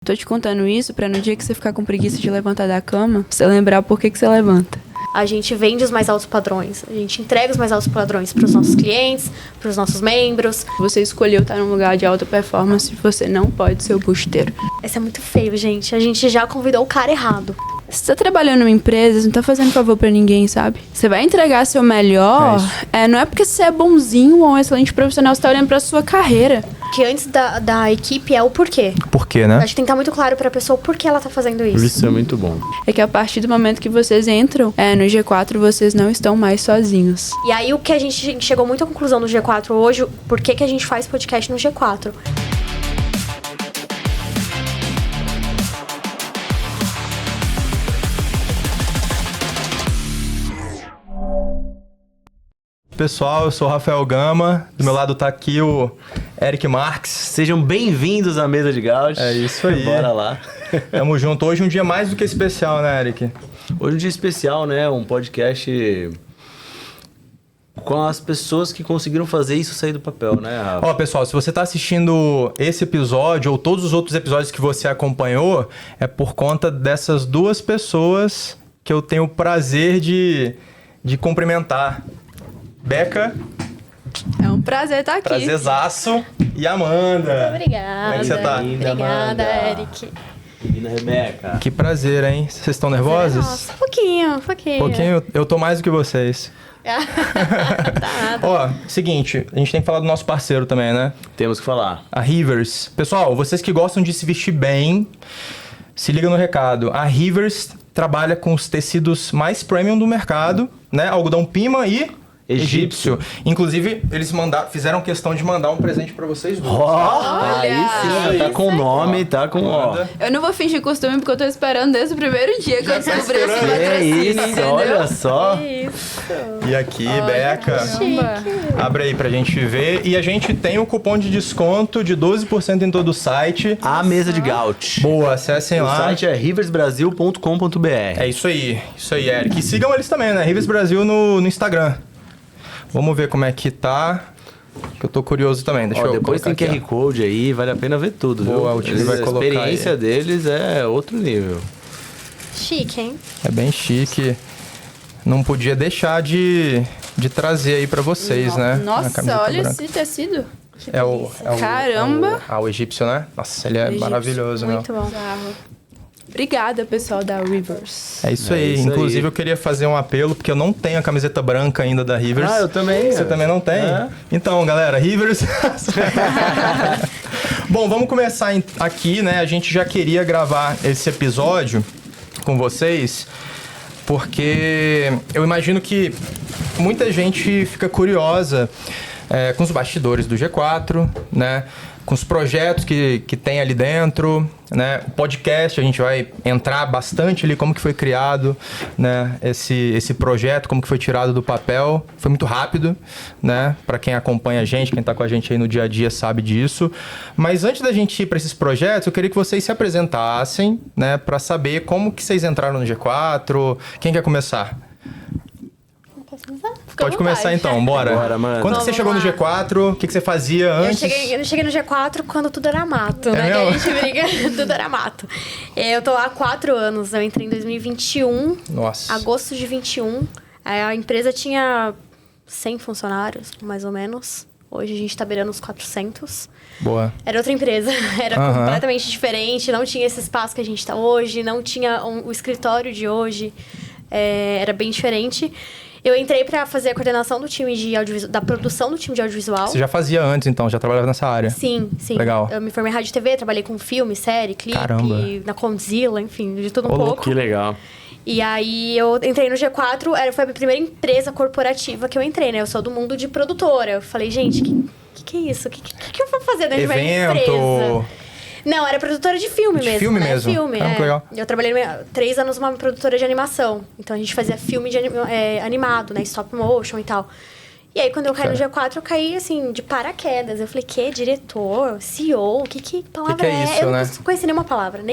Tô te contando isso pra no dia que você ficar com preguiça de levantar da cama, você lembrar por que você levanta. A gente vende os mais altos padrões, a gente entrega os mais altos padrões para os nossos clientes, para os nossos membros. Você escolheu estar num lugar de alta performance, você não pode ser o busteiro. Isso é muito feio, gente. A gente já convidou o cara errado. Você tá trabalhando numa empresa, você não tá fazendo favor pra ninguém, sabe? Você vai entregar seu melhor, não é porque você é bonzinho ou um excelente profissional, você tá olhando pra sua carreira. Que antes da equipe é o porquê. Por quê, né? Acho que tem que estar muito claro pra pessoa por que ela tá fazendo isso. Isso é muito bom. É que a partir do momento que vocês entram no G4, vocês não estão mais sozinhos. E aí o que a gente chegou muito à conclusão no G4 hoje, por que a gente faz podcast no G4? Pessoal, eu sou o Rafael Gama, do meu lado tá aqui o Eric Marques. Sejam bem-vindos à Mesa de Gauch. É isso aí. Bora lá. Tamo junto. Hoje um dia mais do que especial, né, Eric? Hoje é um dia especial, né? Um podcast com as pessoas que conseguiram fazer isso sair do papel, né, Rafa? Ó, pessoal, se você tá assistindo esse episódio ou todos os outros episódios que você acompanhou, é por conta dessas duas pessoas que eu tenho o prazer de cumprimentar. Beca. É um prazer estar aqui. Prazerzaço. E Amanda. Obrigada. Como é que você tá? Obrigada, Amanda. Eric. Menina Rebeca. Que prazer, hein? Vocês estão nervosos? Nossa, um pouquinho. Pouquinho, eu tô mais do que vocês. Tá. Ó, seguinte, a gente tem que falar do nosso parceiro também, né? Temos que falar. A Rivers. Pessoal, vocês que gostam de se vestir bem, se liga no recado. A Rivers trabalha com os tecidos mais premium do mercado, né? Algodão pima e egípcio. Inclusive, eles fizeram questão de mandar um presente pra vocês dois. Aí sim, tá com o nome, tá com ó. Eu não vou fingir costume porque eu tô esperando desde o primeiro dia que eu descobri esse É patrocínio, isso, entendeu? olha só. Isso. E aqui, Beca, Caramba. abre aí pra gente ver. E a gente tem o cupom de desconto de 12% em todo o site. A Mesa de Gauch. Boa, acessem O lá. site é riversbrasil.com.br. É isso aí, Eric. E sigam eles também, né? Rivers Brasil no Instagram. Vamos ver como é que tá, que eu tô curioso também. Deixa eu depois tem colocar QR aqui, Code aí, vale a pena ver tudo, Boa, viu? o time vai A colocar experiência aí. deles é outro nível. Chique, hein? ó. É bem chique. Não podia deixar de trazer aí pra vocês, né? A Nossa, camiseta olha branca. esse tecido. É o Caramba. o egípcio, né? Nossa, ele é Egípcio. maravilhoso, meu. Muito bom. Bizarro. Obrigada, pessoal da Rivers. É isso É aí. isso Inclusive, aí. eu queria fazer um apelo, porque eu não tenho a camiseta branca ainda da Rivers. Ah, eu também. Você também não tem? É. Então, galera, Rivers... Bom, vamos começar aqui, né? A gente já queria gravar esse episódio com vocês, porque eu imagino que muita gente fica curiosa com os bastidores do G4, né? Com os projetos que tem ali dentro, né? O podcast, a gente vai entrar bastante ali, como que foi criado, né? Esse projeto, como que foi tirado do papel. Foi muito rápido, né? Para quem acompanha a gente, quem tá com a gente aí no dia a dia sabe disso. Mas antes da gente ir para esses projetos, eu queria que vocês se apresentassem, né? Para saber como que vocês entraram no G4. Quem quer começar? Pode começar então, bora. Bora, mano. Quando que você chegou no G4? O que você fazia antes? Eu cheguei no G4 quando tudo era mato, É né? Que a mesmo? gente briga, tudo era mato. Eu tô lá há 4 anos, eu entrei em 2021, Nossa. agosto de 21. A empresa tinha 100 funcionários, mais ou menos. Hoje a gente tá beirando os 400. Boa. Era outra empresa, era Aham. completamente diferente, não tinha esse espaço que a gente tá hoje, não tinha o escritório de hoje, era bem diferente. Eu entrei pra fazer a coordenação do time de audiovisual, da produção do time de audiovisual. Você já fazia antes, então? Já trabalhava nessa área? Sim. Legal. Eu me formei em rádio e TV, trabalhei com filme, série, clipe, Caramba. na Condzilla, enfim, de tudo um Ô, louco. pouco. Que legal. E aí eu entrei no G4, foi a minha primeira empresa corporativa que eu entrei, né? Eu sou do mundo de produtora. Eu falei, gente, que é isso? O que eu vou fazer dentro de uma Evento. empresa? Não, era produtora de filme De mesmo. filme né? mesmo? Filme, Caramba, que legal. Eu trabalhei 3 anos numa produtora de animação. Então a gente fazia filme animado, né? Stop motion e tal. E aí, quando eu caí no G4, eu caí, assim, de paraquedas. Eu falei, diretor, CEO, que palavra que é isso, eu né? não conheci nenhuma palavra.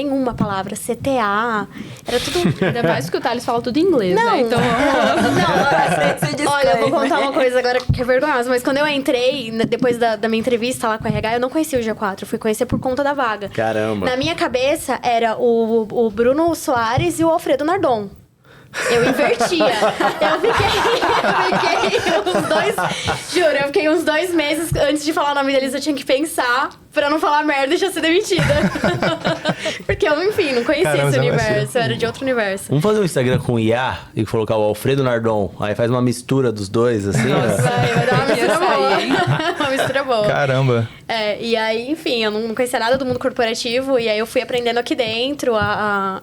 CTA, era tudo... Ainda mais que o Thales fala tudo em inglês, Não, né? Então, olha, eu vou contar uma coisa agora que é vergonhosa, mas quando eu entrei, depois da minha entrevista lá com a RH, eu não conhecia o G4, eu fui conhecer por conta da vaga. Caramba. Na minha cabeça, era o Bruno Soares e o Alfredo Nardon. Eu invertia. Eu fiquei uns 2... Juro, eu fiquei uns 2 meses antes de falar o nome deles, eu tinha que pensar pra não falar merda e já ser demitida. Porque eu, enfim, não conhecia Caramba, esse você universo, eu era de outro universo. Vamos fazer um Instagram com IA e colocar o Alfredo Nardon. Aí faz uma mistura dos dois, assim, ó. Vai dar uma mistura boa. Uma mistura boa. Caramba. E aí, enfim, eu não conhecia nada do mundo corporativo. E aí eu fui aprendendo aqui dentro,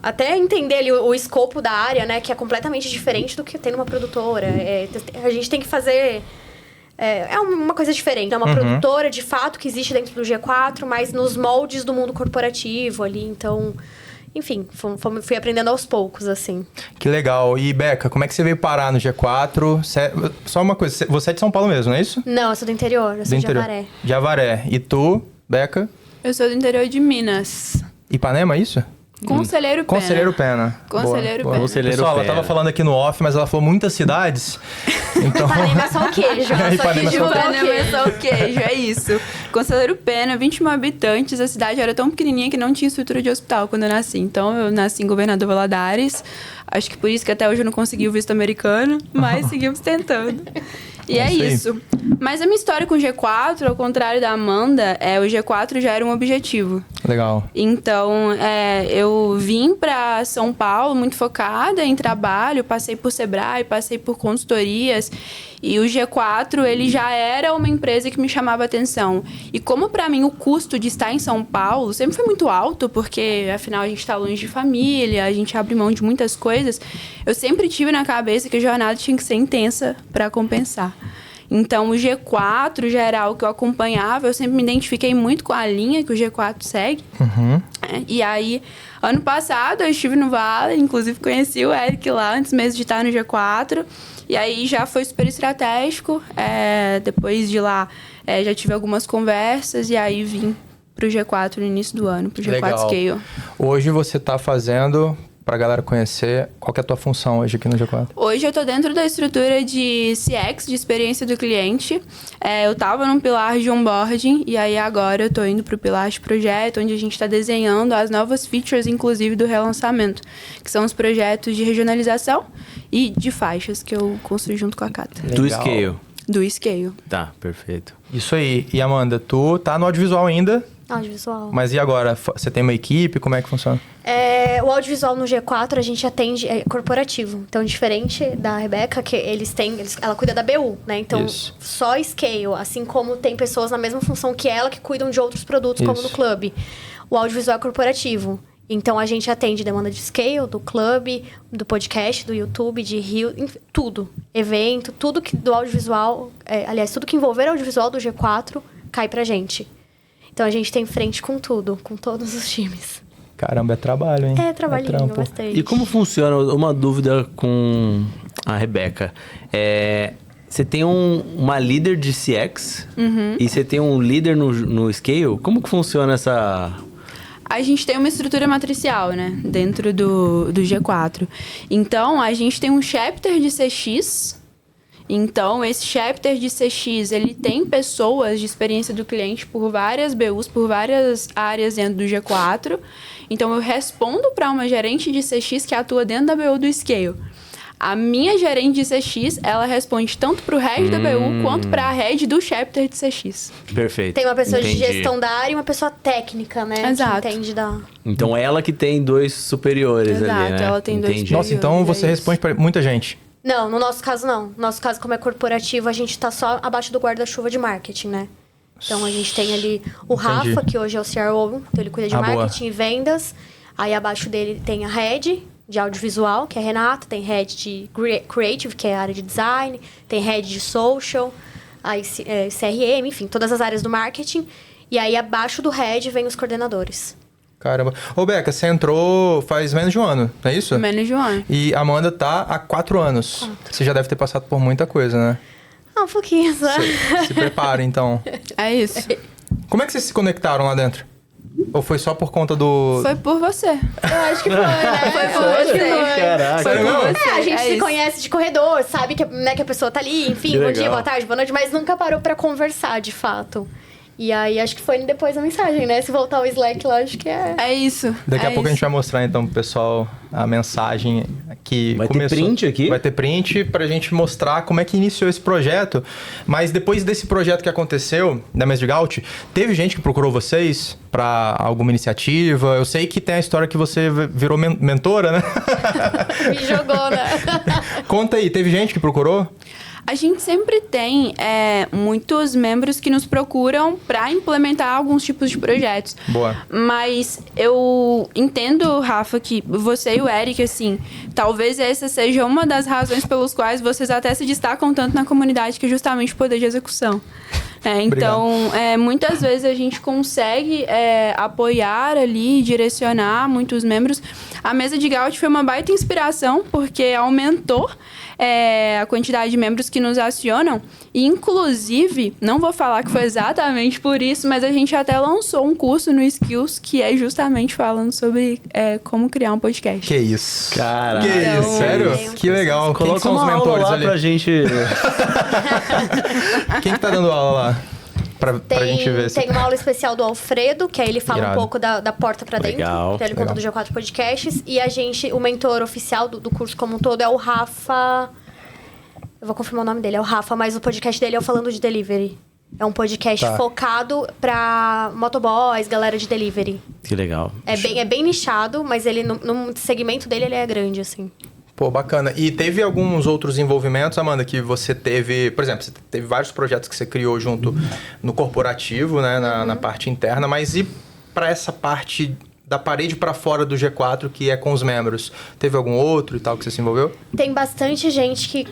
até entender ali o escopo da área, né? Que é completamente diferente do que tem numa produtora. A gente tem que fazer... É uma coisa diferente. É uma produtora, de fato, que existe dentro do G4, mas nos moldes do mundo corporativo ali. Então, enfim, fui aprendendo aos poucos, assim. Que legal. E, Beca, como é que você veio parar no G4? Só uma coisa, você é de São Paulo mesmo, não é isso? Não, eu sou do interior, eu sou de Avaré. De Avaré. E tu, Beca? eu sou do interior de Minas. Ipanema, é isso? Conselheiro Pena. Conselheiro Pena. Conselheiro Boa, Pena. Conselheiro Pessoal, ela Pena. tava falando aqui no off, mas ela falou muitas cidades. Então... Ipanema é só o queijo. Só que Ipanema é só o Juba é o Ipanema é queijo. só o queijo, é isso. Conselheiro Pena, 21 habitantes. A cidade era tão pequenininha que não tinha estrutura de hospital quando eu nasci. Então, eu nasci em Governador Valadares. Acho que por isso que até hoje eu não consegui o visto americano, mas seguimos tentando. E é isso. Mas a minha história com o G4, ao contrário da Amanda, o G4 já era um objetivo. Legal. Então, eu vim para São Paulo muito focada em trabalho, passei por Sebrae, passei por consultorias, e o G4, ele já era uma empresa que me chamava atenção. E como para mim o custo de estar em São Paulo sempre foi muito alto, porque afinal a gente está longe de família, a gente abre mão de muitas coisas, eu sempre tive na cabeça que a jornada tinha que ser intensa para compensar. Então, o G4 já era algo que eu acompanhava. Eu sempre me identifiquei muito com a linha que o G4 segue. E aí, ano passado, eu estive no Vale. Inclusive, conheci o Eric lá antes mesmo de estar no G4. E aí, já foi super estratégico. Depois de lá, já tive algumas conversas. E aí, vim pro G4 no início do ano, pro G4 Legal. Scale. Hoje você tá fazendo... Pra galera conhecer, qual que é a tua função hoje aqui no G4? Hoje eu tô dentro da estrutura de CX, de experiência do cliente. Eu tava num pilar de onboarding e aí agora eu tô indo pro pilar de projeto, onde a gente tá desenhando as novas features, inclusive do relançamento, que são os projetos de regionalização e de faixas que eu construí junto com a Cata. Do Legal. Scale. Do Scale. Tá, perfeito. Isso aí. E Amanda, tu tá no audiovisual ainda, Audiovisual. mas e agora? Você tem uma equipe? Como é que funciona? O audiovisual no G4 a gente atende corporativo. Então, diferente da Rebeca, que ela cuida da BU, né? Então, Isso. só Scale, assim como tem pessoas na mesma função que ela que cuidam de outros produtos, como Isso. no clube. O audiovisual é corporativo. Então, a gente atende demanda de Scale, do clube, do podcast, do YouTube, de Rio, enfim, tudo. Evento, tudo que do audiovisual... aliás, tudo que envolver audiovisual do G4 cai pra gente. Então, a gente tem frente com tudo, com todos os times. Caramba, é trabalho, hein? É trabalhinho, trampo. bastante. E como funciona? Uma dúvida com a Rebeca. Você tem uma líder de CX e você tem um líder no Scale? Como que funciona essa... A gente tem uma estrutura matricial, né? Dentro do G4. Então, a gente tem um chapter de CX. Então, esse chapter de CX, ele tem pessoas de experiência do cliente por várias BUs, por várias áreas dentro do G4. Então, eu respondo para uma gerente de CX que atua dentro da BU do Scale. A minha gerente de CX, ela responde tanto para o head da BU quanto para a head do chapter de CX. Perfeito. Tem uma pessoa Entendi. de gestão da área e uma pessoa técnica, né? Exato. Que entende da... Então, ela que tem 2 superiores Exato, ali, né? ela tem 2 Entendi. Nossa, então É você isso. responde pra muita gente. Não, no nosso caso não. No nosso caso, como é corporativo, a gente tá só abaixo do guarda-chuva de marketing, né? Então, a gente tem ali o Rafa, que hoje é o CRO, então ele cuida de marketing e vendas. Aí, abaixo dele tem a head de audiovisual, que é a Renata. Tem head de creative, que é a área de design. Tem head de social, aí CRM, enfim, todas as áreas do marketing. E aí, abaixo do head, vem os coordenadores. Caramba. Ô, Beca, você entrou faz menos de um ano, não é isso? Menos de um ano. E a Amanda tá há 4 anos. Você já deve ter passado por muita coisa, né? Ah, um pouquinho, só. Se prepara, então. É isso. Como é que vocês se conectaram lá dentro? Ou foi só por conta do... Foi por você. Eu acho que foi, né? Foi por Eu acho que você. foi. Caraca. Foi por Sério? você. A gente se isso. conhece de corredor, sabe que, né, que a pessoa tá ali, enfim, Que bom legal. dia, boa tarde, boa noite, mas nunca parou pra conversar, de fato. E aí, acho que foi depois da mensagem, né? Se voltar o Slack lá, acho que é... É isso. Daqui a é pouco a gente isso. vai mostrar, então, pro pessoal a mensagem que Vai ter começou. print aqui? Vai ter print pra gente mostrar como é que iniciou esse projeto. Mas depois desse projeto que aconteceu, da Magic Out, teve gente que procurou vocês pra alguma iniciativa? Eu sei que tem a história que você virou mentora, né? Me jogou, né? Conta aí, teve gente que procurou? A gente sempre tem muitos membros que nos procuram para implementar alguns tipos de projetos. Boa. Mas eu entendo, Rafa, que você e o Eric, assim, talvez essa seja uma das razões pelas quais vocês até se destacam tanto na comunidade, que é justamente o poder de execução. Então, muitas vezes a gente consegue apoiar ali, direcionar muitos membros. A mesa de Gaut foi uma baita inspiração, porque aumentou a quantidade de membros que nos acionam. E, inclusive, não vou falar que foi exatamente por isso, mas a gente até lançou um curso no Skills que é justamente falando sobre como criar um podcast. Que isso. Caraca. Que Então, isso, sério? Que legal. Quem Coloca são os uma aula mentores lá ali? pra gente... Quem que tá dando aula lá? Pra gente ver. Tem uma aula especial do Alfredo, que aí ele fala Irado. um pouco da porta pra dentro. Legal, Então ele conta do G4 Podcasts. E o mentor oficial do curso como um todo é o Rafa... Eu vou confirmar o nome dele, é o Rafa, mas o podcast dele é o Falando de Delivery. É um podcast Tá. focado pra motoboys, galera de delivery. Que legal. É bem nichado, mas ele no segmento dele ele é grande, assim. Pô, bacana. E teve alguns outros envolvimentos, Amanda, que você teve... Por exemplo, você teve vários projetos que você criou junto no corporativo, né? Na parte interna. Mas e para essa parte da parede para fora do G4, que é com os membros? Teve algum outro e tal que você se envolveu? Tem bastante gente que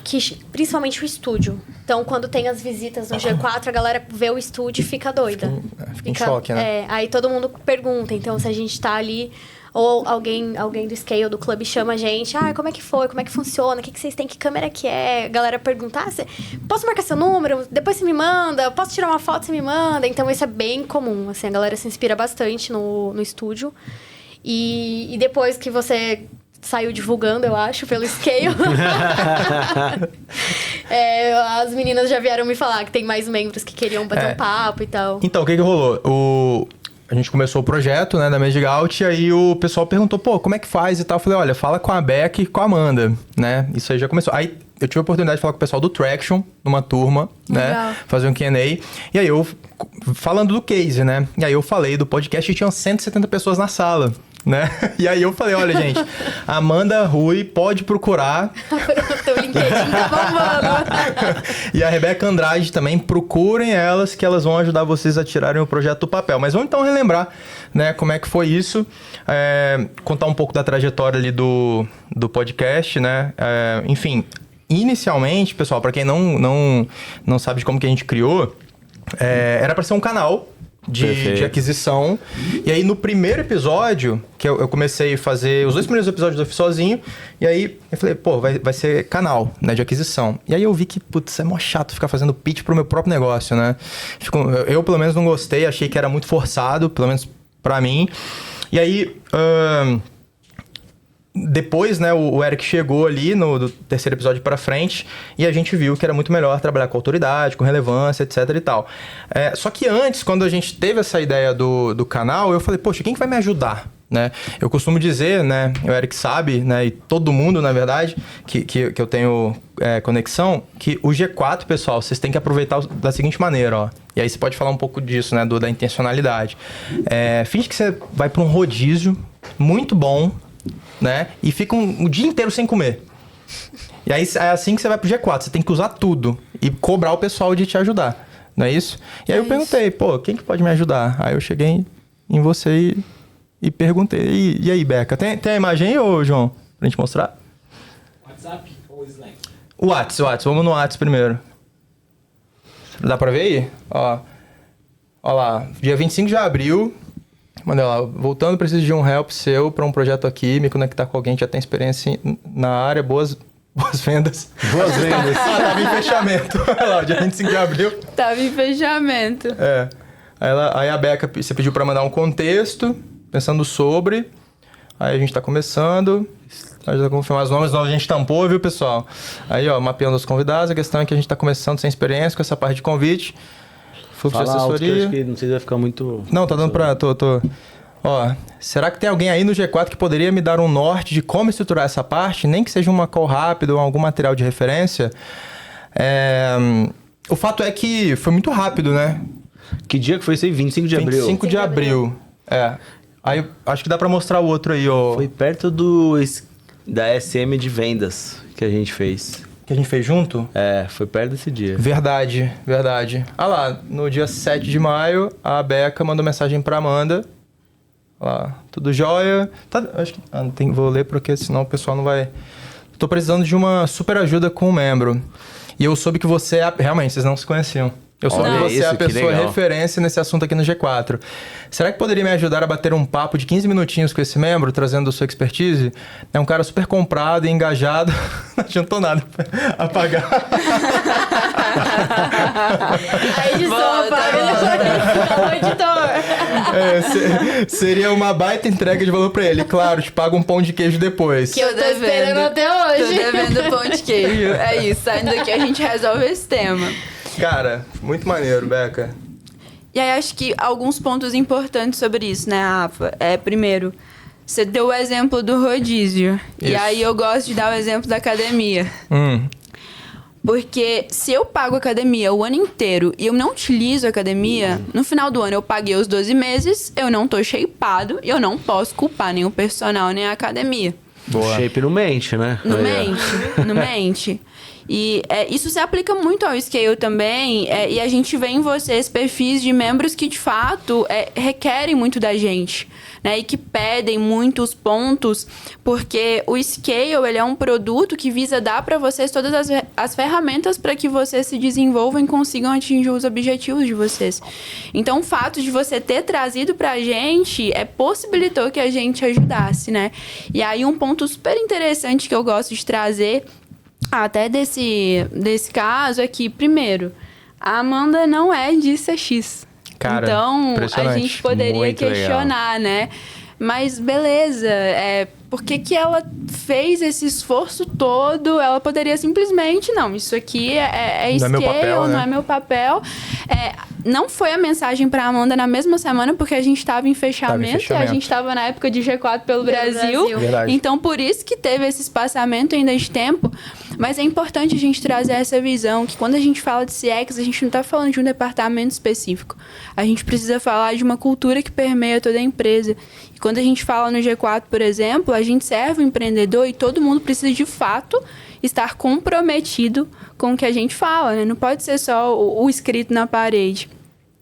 principalmente o estúdio. Então, quando tem as visitas no G4, a galera vê o estúdio e fica doida. Fica em choque, né? Aí todo mundo pergunta. Então, se a gente tá ali... Ou alguém do Scale, do clube, chama a gente. Ah, como é que foi? Como é que funciona? O que vocês têm? Que câmera que é? A galera pergunta, posso marcar seu número? Depois você me manda. Posso tirar uma foto? Você me manda. Então, isso é bem comum. Assim, a galera se inspira bastante no estúdio. E depois que você saiu divulgando, eu acho, pelo Scale. As meninas já vieram me falar que tem mais membros que queriam bater um papo e tal. Então, o que rolou? A gente começou o projeto, né, da Magic Out, e aí o pessoal perguntou, pô, como é que faz e tal? Eu falei, olha, fala com a Beck e com a Amanda, né? Isso aí já começou. Aí eu tive a oportunidade de falar com o pessoal do Traction, numa turma, Legal. né? Fazer um Q&A. E aí eu, falando do case, né? E aí eu falei do podcast e tinham 170 pessoas na sala, né? E aí eu falei, olha, gente, a Amanda Rui pode procurar. Teu LinkedIn tá bombando. E a Rebeca Andrade também, procurem elas, que elas vão ajudar vocês a tirarem o projeto do papel. Mas vamos então relembrar, né, como é que foi isso, contar um pouco da trajetória ali do podcast, né? Enfim, inicialmente, pessoal, para quem não sabe de como que a gente criou, era para ser um canal de aquisição. E aí, no primeiro episódio, que eu comecei a fazer... Os 2 primeiros episódios eu fiz sozinho. E aí, eu falei, pô, vai ser canal, né, de aquisição. E aí, eu vi que, putz, é mó chato ficar fazendo pitch pro meu próprio negócio, né? Eu, pelo menos, não gostei. Achei que era muito forçado, pelo menos pra mim. E aí... Depois, né, o Eric chegou ali do terceiro episódio pra frente e a gente viu que era muito melhor trabalhar com autoridade, com relevância, etc e tal. Só que antes, quando a gente teve essa ideia do canal, eu falei, poxa, quem que vai me ajudar? Né? Eu costumo dizer, né, o Eric sabe, né, e todo mundo, na verdade, que eu tenho conexão, que o G4, pessoal, vocês têm que aproveitar da seguinte maneira, ó. E aí você pode falar um pouco disso, né, da intencionalidade. Finge que você vai pra um rodízio muito bom, né? E fica o dia inteiro sem comer. E aí é assim que você vai pro G4. Você tem que usar tudo e cobrar o pessoal de te ajudar. Não é isso? E aí eu perguntei, pô, quem que pode me ajudar? Aí eu cheguei em você e perguntei. E aí, Beca? Tem a imagem aí, ô João? Pra gente mostrar? WhatsApp ou Slack? WhatsApp. Vamos no WhatsApp primeiro. Dá pra ver aí? Ó lá. Dia 25 de abril... Mandei lá, voltando, preciso de um help seu para um projeto aqui, me conectar com alguém que já tem experiência na área, boas Boas vendas. Boas vendas. Tava em fechamento. Olha lá, dia 25 de abril. Tava em fechamento. É. Aí a Beca, você pediu pra mandar um contexto, pensando sobre. Aí a gente tá começando. A gente vai confirmar os nomes, a gente tampou, viu, pessoal? Aí, ó, mapeando os convidados. A questão é que a gente tá começando sem experiência com essa parte de convite. Fluxo de Fala alto, que eu assessoria. acho que não sei se vai ficar muito... Não, tá dando pra... Tô. Ó, será que tem alguém aí no G4 que poderia me dar um norte de como estruturar essa parte? Nem que seja uma call rápida ou algum material de referência. O fato é que foi muito rápido, né? Que dia que foi isso aí? 25 de abril? 25 de abril. É. Aí acho que dá pra mostrar o outro aí, ó. Foi perto da SM de vendas que a gente fez. Que a gente fez junto? É, foi perto desse dia. Verdade. Ah lá, no dia 7 de maio, a Beca mandou mensagem pra Amanda. Lá, tudo jóia. Tá, acho que vou ler porque senão o pessoal não vai... Tô precisando de uma super ajuda com um membro. E eu soube que você realmente, vocês não se conheciam. Eu soube que você é a pessoa referência nesse assunto aqui no G4. Será que poderia me ajudar a bater um papo de 15 minutinhos com esse membro, trazendo sua expertise? É um cara super comprado e engajado. Não adiantou nada apagar. A edição apaga o editor. Seria uma baita entrega de valor pra ele. Claro, te paga um pão de queijo depois. Que eu tô esperando até hoje. Tô devendo pão de queijo. É isso, saindo daqui a gente resolve esse tema. Cara, muito maneiro, Beca. E aí, acho que alguns pontos importantes sobre isso, né, Rafa? Primeiro, você deu o exemplo do rodízio. Isso. E aí, eu gosto de dar o exemplo da academia. Porque se eu pago academia o ano inteiro e eu não utilizo a academia, no final do ano eu paguei os 12 meses, eu não tô shapeado e eu não posso culpar nem o personal nem a academia. Boa. O shape não mente, né? Não mente. E isso se aplica muito ao Scale também, e a gente vê em vocês perfis de membros que, de fato, requerem muito da gente, né? E que pedem muitos pontos, porque o Scale, ele é um produto que visa dar para vocês todas as ferramentas para que vocês se desenvolvam e consigam atingir os objetivos de vocês. Então, o fato de você ter trazido pra gente possibilitou que a gente ajudasse, né? E aí, um ponto super interessante que eu gosto de trazer até desse caso é que, primeiro, a Amanda não é de CX. Cara, então, a gente poderia muito questionar, né? Mas beleza, por que ela fez esse esforço todo? Ela poderia simplesmente, não, isso aqui é não Scale, é meu papel, né? não é meu papel. Não foi a mensagem pra Amanda na mesma semana, porque a gente estava em fechamento. E a gente estava na época de G4 pelo Brasil. Verdade. Então, por isso que teve esse espaçamento ainda de tempo. Mas é importante a gente trazer essa visão, que quando a gente fala de CX, a gente não está falando de um departamento específico. A gente precisa falar de uma cultura que permeia toda a empresa. E quando a gente fala no G4, por exemplo, a gente serve o empreendedor e todo mundo precisa, de fato, estar comprometido com o que a gente fala, né? Não pode ser só o escrito na parede.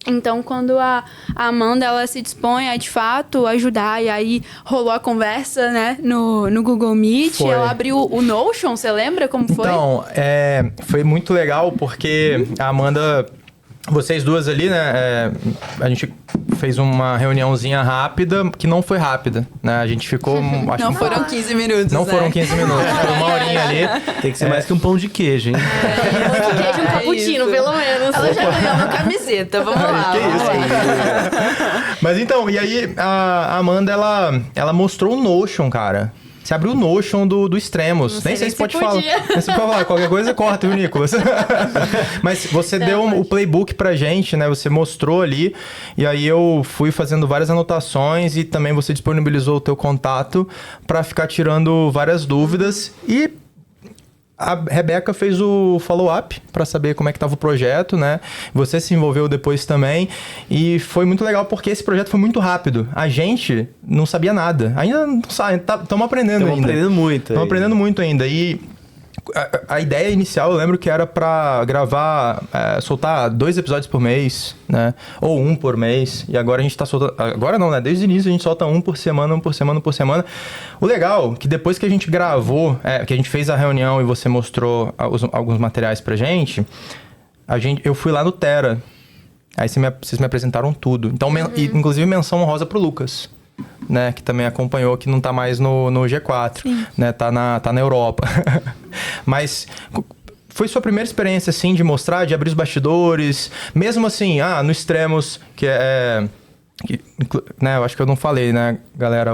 Então, quando a Amanda, ela se dispõe a, de fato, ajudar, e aí rolou a conversa, né, no Google Meet, Foi. ela abriu o Notion, você lembra como foi? Então, foi muito legal porque a Amanda, vocês duas ali, né, a gente fez uma reuniãozinha rápida, que não foi rápida, né, a gente ficou... acho Não que foram 15 minutos, Não né? foram 15 minutos, foi uma horinha ali. Tem que ser mais que um pão de queijo, hein? Pão de queijo e um cappuccino, isso. pelo menos. Ela já ganhou uma camiseta, vamos lá. Que vamos isso? lá. Mas então, e aí a Amanda, ela mostrou o Notion, cara. Você abriu o Notion do Extremos. Nem sei se pode falar. Nem sei se pode falar. Qualquer coisa corta, viu, Nicolas? Mas você deu o playbook pra gente, né? Você mostrou ali. E aí eu fui fazendo várias anotações e também você disponibilizou o teu contato pra ficar tirando várias dúvidas. E a Rebeca fez o follow-up para saber como é que estava o projeto, né? Você se envolveu depois também e foi muito legal porque esse projeto foi muito rápido. A gente não sabia nada. Ainda não sabe, estamos aprendendo ainda. Estamos aprendendo muito ainda. E a ideia inicial, eu lembro que era para gravar, soltar 2 episódios por mês, né? Ou 1 por mês. E agora a gente tá soltando... Agora não, né? Desde o início a gente solta 1 por semana, 1 por semana, 1 por semana. O legal, que depois que a gente gravou, que a gente fez a reunião e você mostrou alguns materiais pra gente, eu fui lá no Terra. Aí vocês me apresentaram tudo. Então, inclusive menção honrosa pro Lucas, né, que também acompanhou, que não tá mais no G4, né, tá na Europa. Mas foi sua primeira experiência, assim, de mostrar, de abrir os bastidores? Mesmo assim, no Extremos, né, eu acho que eu não falei, né, galera?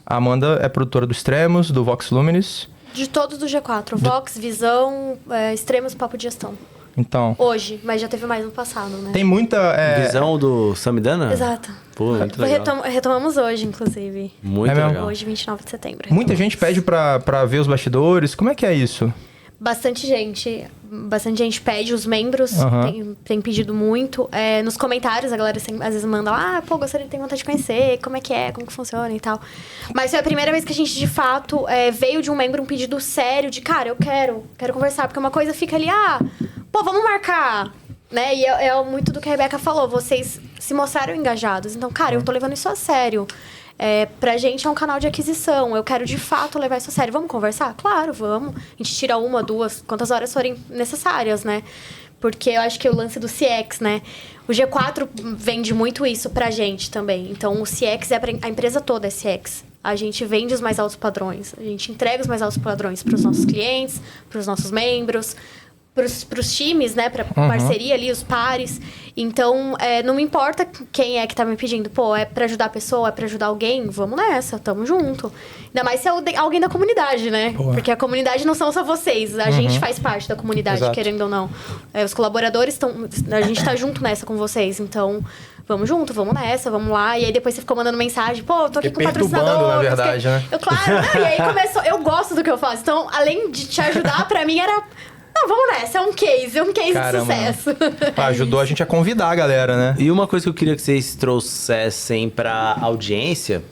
A Amanda é produtora do Extremos, do Vox Luminis. De todos do G4. Vox, Visão, Extremos, Papo de Gestão. Então... Hoje, mas já teve mais no passado, né? Tem muita... Visão do Samidana? Exato. Pô, muito legal. Retomamos hoje, inclusive. Muito mesmo? legal. Hoje, 29 de setembro. Muita gente pede pra ver os bastidores. Como é que é isso? Bastante gente pede, os membros têm pedido muito. Nos comentários, a galera às vezes manda, gostaria de ter vontade de conhecer, como que funciona e tal. Mas foi a primeira vez que a gente, de fato, veio de um membro um pedido sério de, cara, eu quero conversar, porque uma coisa fica ali, vamos marcar, né? E é muito do que a Rebeca falou, vocês se mostraram engajados. Então, cara, eu tô levando isso a sério. Pra gente é um canal de aquisição. Eu quero, de fato, levar isso a sério. Vamos conversar? Claro, vamos. A gente tira 1, 2, quantas horas forem necessárias, né? Porque eu acho que o lance do CX, né? O G4 vende muito isso pra gente também. Então, o CX a empresa toda é CX. A gente vende os mais altos padrões. A gente entrega os mais altos padrões pros nossos clientes, pros nossos membros, pros times, né? Pra parceria ali, os pares. Então, não me importa quem é que tá me pedindo. É pra ajudar a pessoa, é pra ajudar alguém? Vamos nessa, tamo junto. Ainda mais se é alguém da comunidade, né? Boa. Porque a comunidade não são só vocês. A gente faz parte da comunidade, Exato. querendo ou não. Os colaboradores estão... A gente tá junto nessa com vocês. Então, vamos junto, vamos nessa, vamos lá. E aí, depois você ficou mandando mensagem. Tô aqui com patrocinador. Na verdade, né? Claro. E aí, começou... Eu gosto do que eu faço. Então, além de te ajudar, pra mim era... Não, vamos nessa, é um case Caramba. de sucesso. Ajudou a gente a convidar a galera, né? E uma coisa que eu queria que vocês trouxessem pra audiência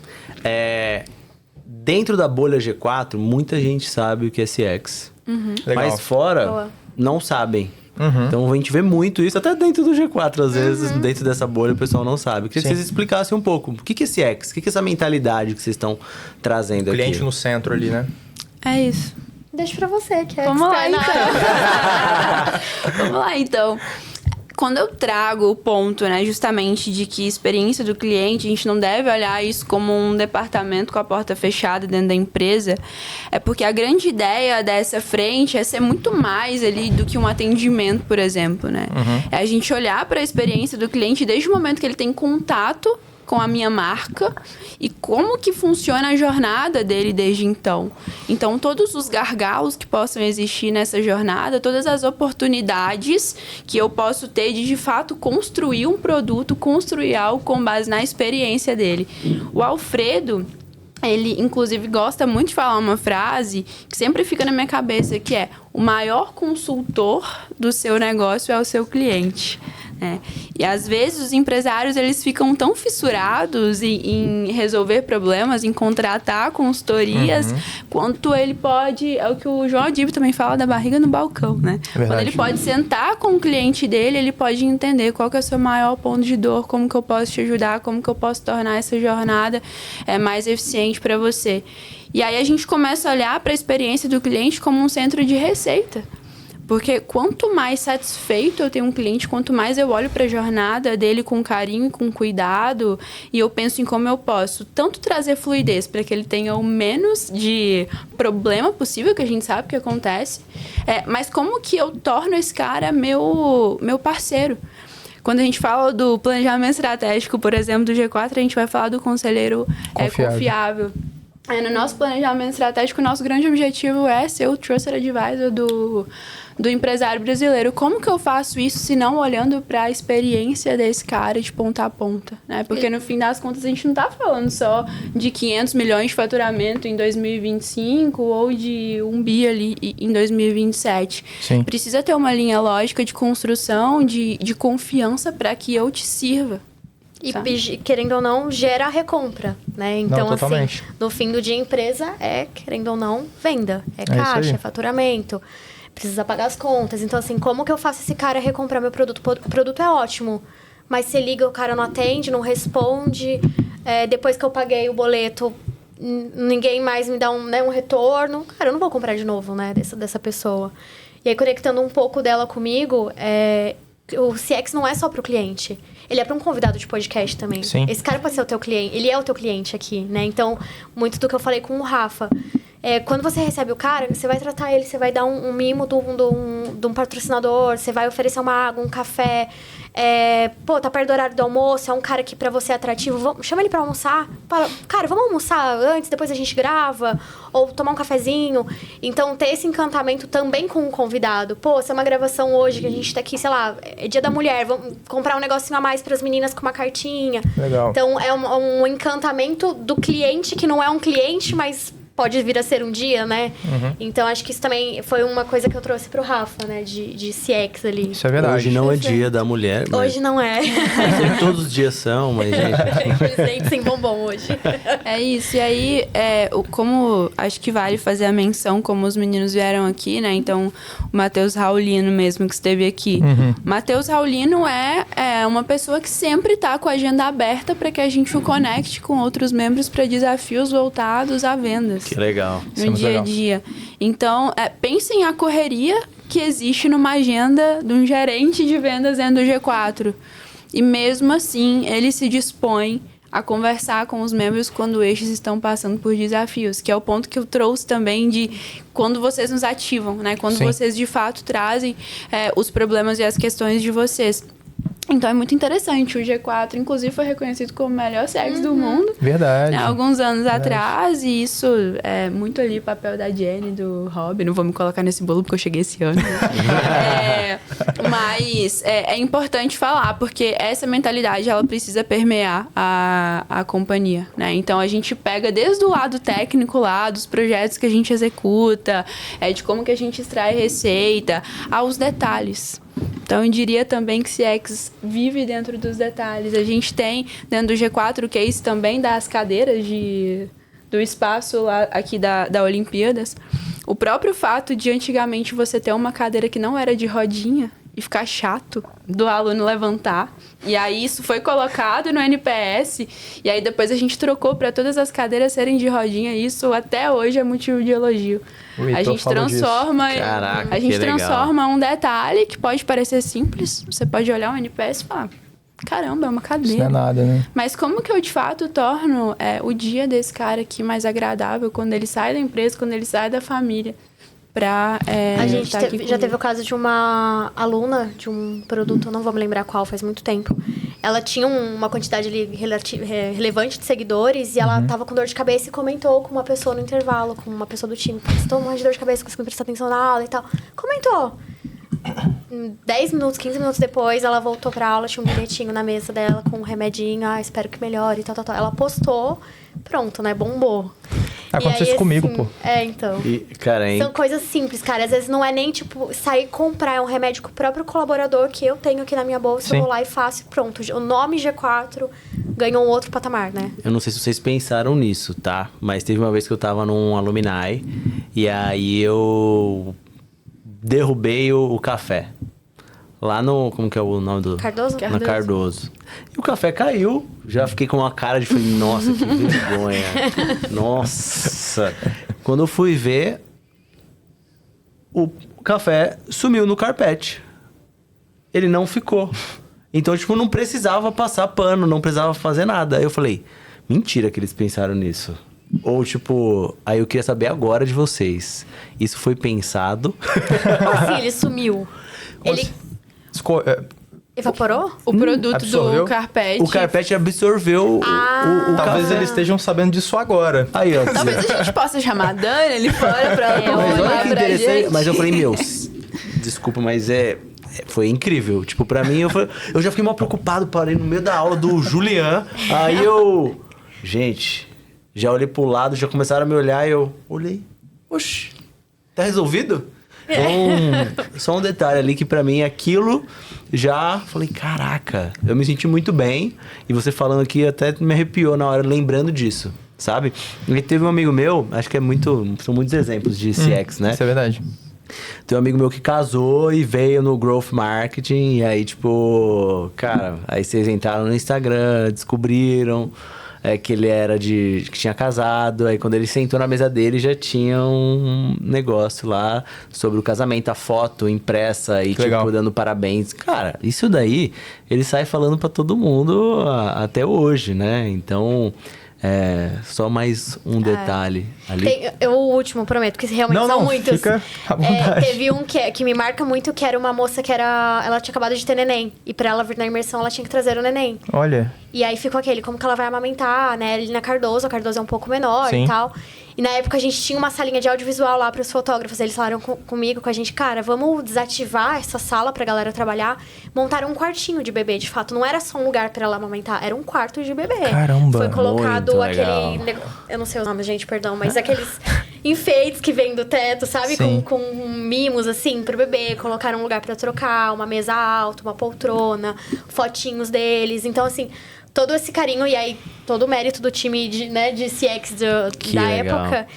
dentro da bolha G4, muita gente sabe o que é CX. Legal. Mas fora, Boa. não sabem. Então a gente vê muito isso, até dentro do G4, às vezes, dentro dessa bolha, o pessoal não sabe. Eu queria que vocês explicassem um pouco. O que é CX? O que é essa mentalidade que vocês estão trazendo aqui? Cliente no centro ali, né? É isso. Deixa pra você, que é Vamos lá, expert na- então. Vamos lá, então. Quando eu trago o ponto, né, justamente de que experiência do cliente, a gente não deve olhar isso como um departamento com a porta fechada dentro da empresa, é porque a grande ideia dessa frente é ser muito mais ali do que um atendimento, por exemplo, né? É a gente olhar para a experiência do cliente desde o momento que ele tem contato com a minha marca e como que funciona a jornada dele desde então. Então, todos os gargalos que possam existir nessa jornada, todas as oportunidades que eu posso ter de fato, construir um produto, construir algo com base na experiência dele. O Alfredo, ele, inclusive, gosta muito de falar uma frase que sempre fica na minha cabeça, que é: o maior consultor do seu negócio é o seu cliente. E às vezes os empresários eles ficam tão fissurados em resolver problemas, em contratar consultorias, quanto ele pode, é o que o João Adib também fala, da barriga no balcão, né? Verdade. Quando ele pode sentar com o cliente dele, ele pode entender qual que é o seu maior ponto de dor, como que eu posso te ajudar, como que eu posso tornar essa jornada mais eficiente para você. E aí a gente começa a olhar para a experiência do cliente como um centro de receita. Porque quanto mais satisfeito eu tenho um cliente, quanto mais eu olho para a jornada dele com carinho e com cuidado, e eu penso em como eu posso tanto trazer fluidez para que ele tenha o menos de problema possível, que a gente sabe que acontece, mas como que eu torno esse cara meu parceiro. Quando a gente fala do planejamento estratégico, por exemplo, do G4, a gente vai falar do conselheiro confiável. No nosso planejamento estratégico, o nosso grande objetivo é ser o Trusted Advisor do empresário brasileiro. Como que eu faço isso se não olhando para a experiência desse cara de ponta a ponta, né? Porque no fim das contas a gente não tá falando só de 500 milhões de faturamento em 2025 ou de 1 bi ali em 2027. Sim. Precisa ter uma linha lógica de construção, de confiança para que eu te sirva. E, Sabe? querendo ou não, gera a recompra, né? Então, Não, totalmente. assim, no fim do dia, a empresa querendo ou não, venda. É isso aí. caixa, é faturamento. Precisa pagar as contas. Então, assim, como que eu faço esse cara recomprar meu produto? O produto é ótimo, mas você liga, o cara não atende, não responde. Depois que eu paguei o boleto, ninguém mais me dá um retorno. Cara, eu não vou comprar de novo, né, dessa pessoa. E aí, conectando um pouco dela comigo, o CX não é só pro cliente. Ele é para um convidado de podcast também. Sim. Esse cara pode ser o teu cliente. Ele é o teu cliente aqui, né? Então, muito do que eu falei com o Rafa. quando você recebe o cara, você vai tratar ele, você vai dar um mimo de um patrocinador, você vai oferecer uma água, um café. Tá perto do horário do almoço, é um cara que pra você é atrativo, chama ele pra almoçar. Fala, cara, vamos almoçar antes, depois a gente grava, ou tomar um cafezinho. Então, ter esse encantamento também com o convidado. Se é uma gravação hoje, que a gente tá aqui, sei lá, é Dia da Mulher, vamos comprar um negocinho a mais pras meninas com uma cartinha. Legal. Então, é um encantamento do cliente, que não é um cliente, mas pode vir a ser um dia, né? Então, acho que isso também foi uma coisa que eu trouxe pro Rafa, né? De CX ali. Isso é verdade. Hoje não é dia da mulher, mas... Hoje não é. Todos os dias são, mas, gente... Infelizmente, sem bombom hoje. É isso. E aí, como acho que vale fazer a menção, como os meninos vieram aqui, né? Então, o Matheus Raulino mesmo, que esteve aqui. Matheus Raulino é uma pessoa que sempre tá com a agenda aberta para que a gente o conecte com outros membros para desafios voltados a vendas. Que legal. No dia a dia. Então, pensem a correria que existe numa agenda de um gerente de vendas dentro do G4. E mesmo assim, ele se dispõe a conversar com os membros quando estes estão passando por desafios, que é o ponto que eu trouxe também de quando vocês nos ativam, né? Quando vocês de fato trazem os problemas e as questões de vocês. Então é muito interessante. O G4, inclusive, foi reconhecido como o melhor CX do mundo. Verdade. Há alguns anos atrás, e isso é muito ali o papel da Jenny, do Rob. Não vou me colocar nesse bolo porque eu cheguei esse ano. Mas é importante falar, porque essa mentalidade ela precisa permear a companhia, né? Então a gente pega desde o lado técnico lá, dos projetos que a gente executa, de como que a gente extrai receita, aos detalhes. Então, eu diria também que CX vive dentro dos detalhes. A gente tem, dentro do G4, o case também das cadeiras do espaço lá, aqui da Olimpíadas. O próprio fato de, antigamente, você ter uma cadeira que não era de rodinha e ficar chato do aluno levantar. E aí, isso foi colocado no NPS. E aí, depois a gente trocou para todas as cadeiras serem de rodinha. E isso, até hoje, é motivo de elogio. A gente transforma... Caraca, a gente que legal. transforma um detalhe que pode parecer simples. Você pode olhar o NPS e falar... Caramba, é uma cadeira. Isso não é nada, né? Mas como que eu, de fato, torno o dia desse cara aqui mais agradável quando ele sai da empresa, quando ele sai da família? A gente tá já teve o caso de uma aluna de um produto, eu não vou me lembrar qual, faz muito tempo. Ela tinha uma quantidade ali relevante de seguidores e ela tava com dor de cabeça e comentou com uma pessoa no intervalo, com uma pessoa do time. Estou com um monte de dor de cabeça, conseguindo prestar atenção na aula e tal. Comentou. 10 minutos, 15 minutos depois, ela voltou pra aula, tinha um bilhetinho na mesa dela com um remedinho, espero que melhore, tal. Ela postou, pronto, né, bombou. Aconteceu isso comigo, pô. Então. Cara, são coisas simples, cara. Às vezes não é nem, tipo, sair comprar um remédio com o próprio colaborador que eu tenho aqui na minha bolsa, eu vou lá e faço e pronto. O nome G4 ganhou um outro patamar, né? Eu não sei se vocês pensaram nisso, tá? Mas teve uma vez que eu tava num Alumni e aí eu derrubei o café. Lá no... Como que é o nome do... Cardoso? Na Cardoso. E o café caiu. Já fiquei com uma cara de... Falei, nossa, que vergonha. Nossa. Quando eu fui ver, o café sumiu no carpete. Ele não ficou. Então, tipo, não precisava passar pano, não precisava fazer nada. Aí eu falei, mentira que eles pensaram nisso. Ou, tipo, aí eu queria saber agora de vocês. Isso foi pensado? Assim, ele sumiu. Ele... Evaporou? O produto absorveu? do carpete. O carpete absorveu o Talvez café. eles estejam sabendo disso agora. Aí, ó. Talvez a gente possa chamar a Dani ali fora pra ela Mas olha olhar que pra interessante. gente. Mas eu falei, desculpa, mas foi incrível. Tipo, pra mim, eu já fiquei mal preocupado. Parei no meio da aula do Julian. Aí eu... Gente, já olhei pro lado, já começaram a me olhar e eu olhei. Oxi, tá resolvido? Então, só um detalhe ali que pra mim aquilo já... Falei, caraca, eu me senti muito bem. E você falando aqui até me arrepiou na hora, lembrando disso, sabe? E teve um amigo meu, acho que são muitos exemplos de CX, né? Isso é verdade. Tem um amigo meu que casou e veio no Growth Marketing. E aí, tipo... Cara, aí vocês entraram no Instagram, descobriram... que ele que tinha casado. Aí quando ele sentou na mesa dele, já tinha um negócio lá sobre o casamento, a foto impressa e, tipo, dando parabéns. Cara, isso daí, ele sai falando pra todo mundo até hoje, né? Então, Só mais um detalhe ali. O último, prometo, porque realmente Não, são não, muitos. fica à vontade. Teve um que me marca muito, que era uma moça que ela tinha acabado de ter neném. E pra ela vir na imersão, ela tinha que trazer o neném. Olha, E aí ficou aquele, como que ela vai amamentar, né? Ali na Cardoso, a Cardoso é um pouco menor Sim. e tal. E na época a gente tinha uma salinha de audiovisual lá pros fotógrafos. Eles falaram comigo, com a gente, cara, vamos desativar essa sala pra galera trabalhar. Montaram um quartinho de bebê, de fato. Não era só um lugar pra ela amamentar, era um quarto de bebê. Caramba. Foi colocado Muito aquele... legal. Eu não sei o nome, gente, perdão, mas aqueles enfeites que vêm do teto, sabe? Sim. Com mimos, assim, pro bebê. Colocaram um lugar pra trocar, uma mesa alta, uma poltrona, fotinhos deles. Então, assim... Todo esse carinho e aí todo o mérito do time de CX da legal. época,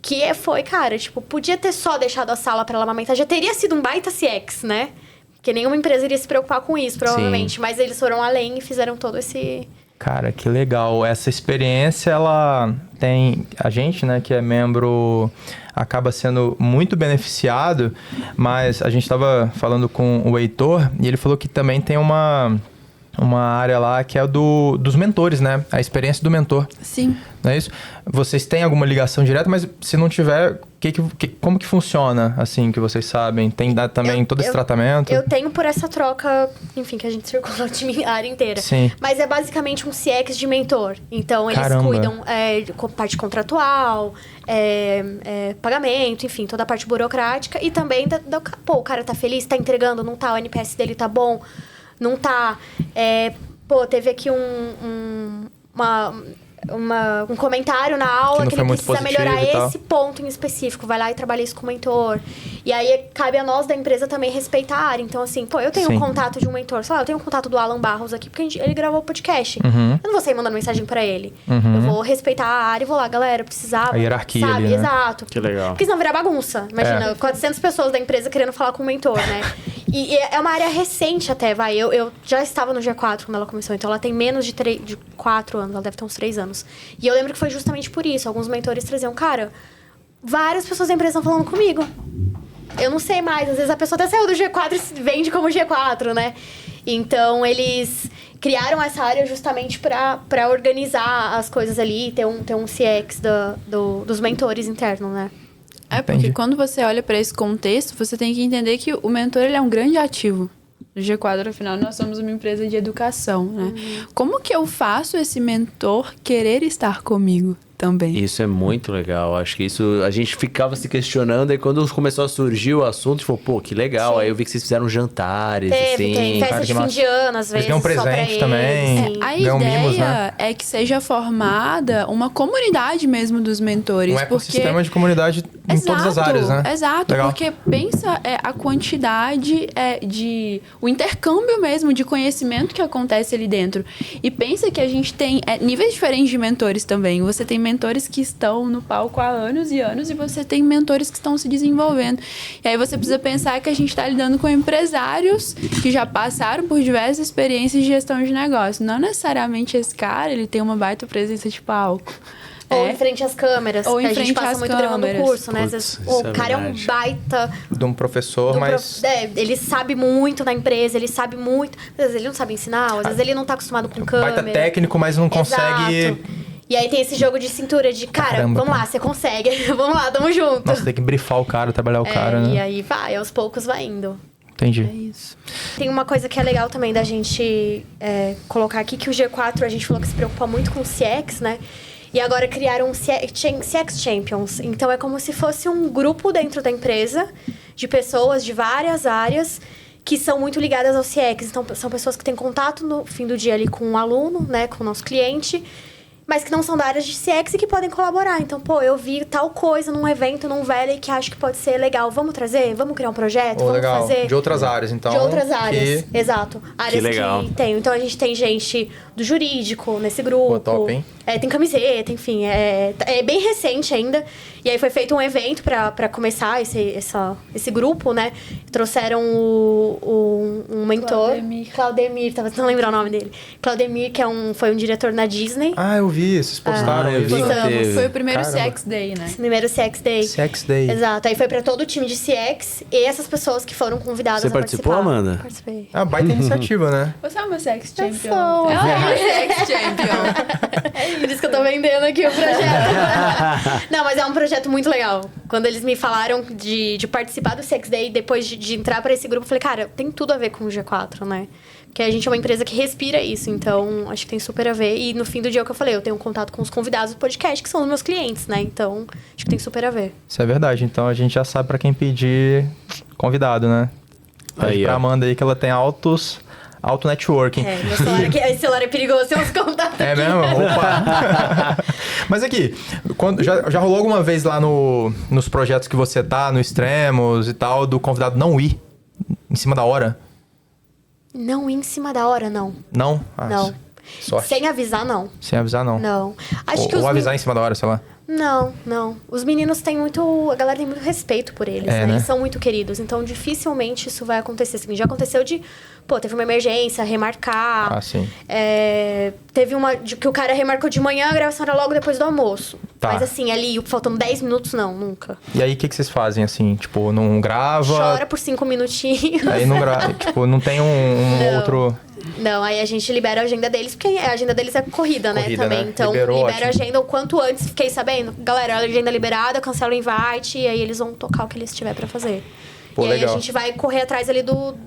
que foi, cara, tipo, podia ter só deixado a sala pra ela amamentar, já teria sido um baita CX, né? Porque nenhuma empresa iria se preocupar com isso, provavelmente. Sim. Mas eles foram além e fizeram todo esse... cara, que legal. Essa experiência, ela tem... A gente, né, que é membro, acaba sendo muito beneficiado, mas a gente estava falando com o Heitor e ele falou que também tem uma área lá que é dos mentores, né? A experiência do mentor. Sim. Não é isso? Vocês têm alguma ligação direta, mas se não tiver, como que funciona, assim, que vocês sabem? Tem também todo esse tratamento? Eu tenho por essa troca, enfim, que a gente circula a área inteira. Sim. Mas é basicamente um CX de mentor. Então, eles Caramba. cuidam de parte contratual, pagamento, enfim, toda a parte burocrática. E também, pô, o cara tá feliz, tá entregando, não tá, o NPS dele tá bom, não tá. Teve aqui um comentário na aula que ele precisa melhorar esse ponto em específico. Vai lá e trabalha isso com o mentor. E aí, cabe a nós da empresa também respeitar a área. Então, assim, eu tenho um contato de um mentor. Sei lá, eu tenho um contato do Alan Barros aqui, porque ele gravou o podcast. Uhum. Eu não vou sair mandando mensagem pra ele. Eu vou respeitar a área e vou lá, galera, precisava. A hierarquia sabe? ali, né? Exato. Que legal. Porque senão virar bagunça. Imagina, 400 pessoas da empresa querendo falar com o mentor, né? E é uma área recente até, vai. Eu já estava no G4 quando ela começou. Então, ela tem menos de 4 anos. Ela deve ter uns 3 anos. E eu lembro que foi justamente por isso. Alguns mentores traziam, cara, várias pessoas da empresa estão falando comigo. Eu não sei mais. Às vezes a pessoa até saiu do G4 e vende como G4, né? Então, eles criaram essa área justamente para organizar as coisas ali. Ter um CX dos mentores internos, né? Porque Entendi. quando você olha para esse contexto, você tem que entender que o mentor ele é um grande ativo. No G4, afinal, nós somos uma empresa de educação, né? Como que eu faço esse mentor querer estar comigo também? Isso é muito legal. Acho que isso... A gente ficava se questionando, aí quando começou a surgir o assunto, a gente falou, pô, que legal. Sim. Aí eu vi que vocês fizeram jantares, Tem assim. festa cara, de que fim massa. de ano, às vezes, ganham só pra presente eles. também. Sim. A Ganham ideia mimos, né? é que seja formada uma comunidade mesmo dos mentores. Um ecossistema de comunidade em todas as áreas, né? Exato, Legal. porque pensa a quantidade o intercâmbio mesmo de conhecimento que acontece ali dentro. E pensa que a gente tem níveis diferentes de mentores também. Você tem mentores que estão no palco há anos e anos e você tem mentores que estão se desenvolvendo. E aí você precisa pensar que a gente está lidando com empresários que já passaram por diversas experiências de gestão de negócio. Não necessariamente esse cara, ele tem uma baita presença de palco. Ou em frente às câmeras. Ou em que a gente frente passa às muito gravando câmeras. curso, né? Às Putz, vezes, isso o é cara é um verdade. baita... De um professor, mas... ele sabe muito na empresa, ele sabe muito... Às vezes ele não sabe ensinar, às vezes ele não tá acostumado com câmera. baita técnico, mas não consegue... Exato. E aí tem esse jogo de cintura de, cara, Caramba, vamos lá, cara. você consegue. Vamos lá, tamo junto. Nossa, tem que brifar o cara, trabalhar o cara, né? E aí vai, aos poucos vai indo. Entendi. É isso. Tem uma coisa que é legal também da gente colocar aqui, que o G4, a gente falou que se preocupa muito com o CX, né? E agora criaram CX Champions. Então, é como se fosse um grupo dentro da empresa de pessoas de várias áreas que são muito ligadas ao CX. Então, são pessoas que têm contato no fim do dia ali com o aluno, né? Com o nosso cliente, mas que não são da área de CX e que podem colaborar. Então, eu vi tal coisa num evento, num Valley, que acho que pode ser legal. Vamos trazer? Vamos criar um projeto? Vamos Legal. fazer? De outras áreas, então. De outras áreas, exato. Áreas legal. que tem. Então, a gente tem gente do jurídico nesse grupo. Pô, top, hein? Tem camiseta, enfim. É bem recente ainda. E aí, foi feito um evento pra começar esse grupo, né? Trouxeram um mentor. Claudemir. Claudemir, tava tentando lembrar o nome dele. Claudemir, que foi um diretor na Disney. Ah, eu vi, vocês postaram eu isso. vi. Teve. Foi o primeiro Caramba. CX Day, né? Primeiro CX Day. CX Day. Exato. Aí foi pra todo o time de CX e essas pessoas que foram convidadas Você a participou, participar. Amanda? Participei. É uma baita iniciativa, né? Você é uma CX Eu Champion. sou. Ela é uma CX Champion. Por isso que eu tô vendendo aqui o projeto. Não, mas é um projeto muito legal. Quando eles me falaram de participar do CX Day, depois de entrar pra esse grupo, eu falei, cara, tem tudo a ver com o G4, né? Porque a gente é uma empresa que respira isso, então acho que tem super a ver. E no fim do dia, é o que eu falei, eu tenho um contato com os convidados do podcast, que são os meus clientes, né? Então, acho que tem super a ver. Isso é verdade. Então a gente já sabe pra quem pedir convidado, né? Pede Aí, pra ó. Amanda aí que ela tem alto networking. Meu celular, esse celular é perigoso, tem uns contatos. É mesmo? Opa! Mas aqui, já rolou alguma vez lá nos projetos que você tá, no Extremos e tal, do convidado não ir em cima da hora? Não ir em cima da hora, não. Não? Ah, Não. Sorte. Sem avisar, não. Sem avisar, não. Não. Acho que Ou os avisar em cima da hora, sei lá. Não. Os meninos têm muito... A galera tem muito respeito por eles, É, né? né? Eles são muito queridos. Então, dificilmente isso vai acontecer. Assim, já aconteceu de... Pô, teve uma emergência, remarcar. Ah, sim. Teve uma... que o cara remarcou de manhã, a gravação era logo depois do almoço. Tá. Mas assim, ali, faltando 10 minutos, não. Nunca. E aí, o que vocês fazem, assim? Tipo, não grava... Chora por 5 minutinhos. Aí não grava... tipo, não tem um Não. outro... Não, aí a gente libera a agenda deles, porque a agenda deles é corrida, né? Corrida, Também. né? Então, Liberou, libera ótimo. a agenda o quanto antes. Fiquei sabendo. Galera, a agenda liberada, cancela o invite, e aí eles vão tocar o que eles tiver pra fazer. Pô, e aí legal. a gente vai correr atrás ali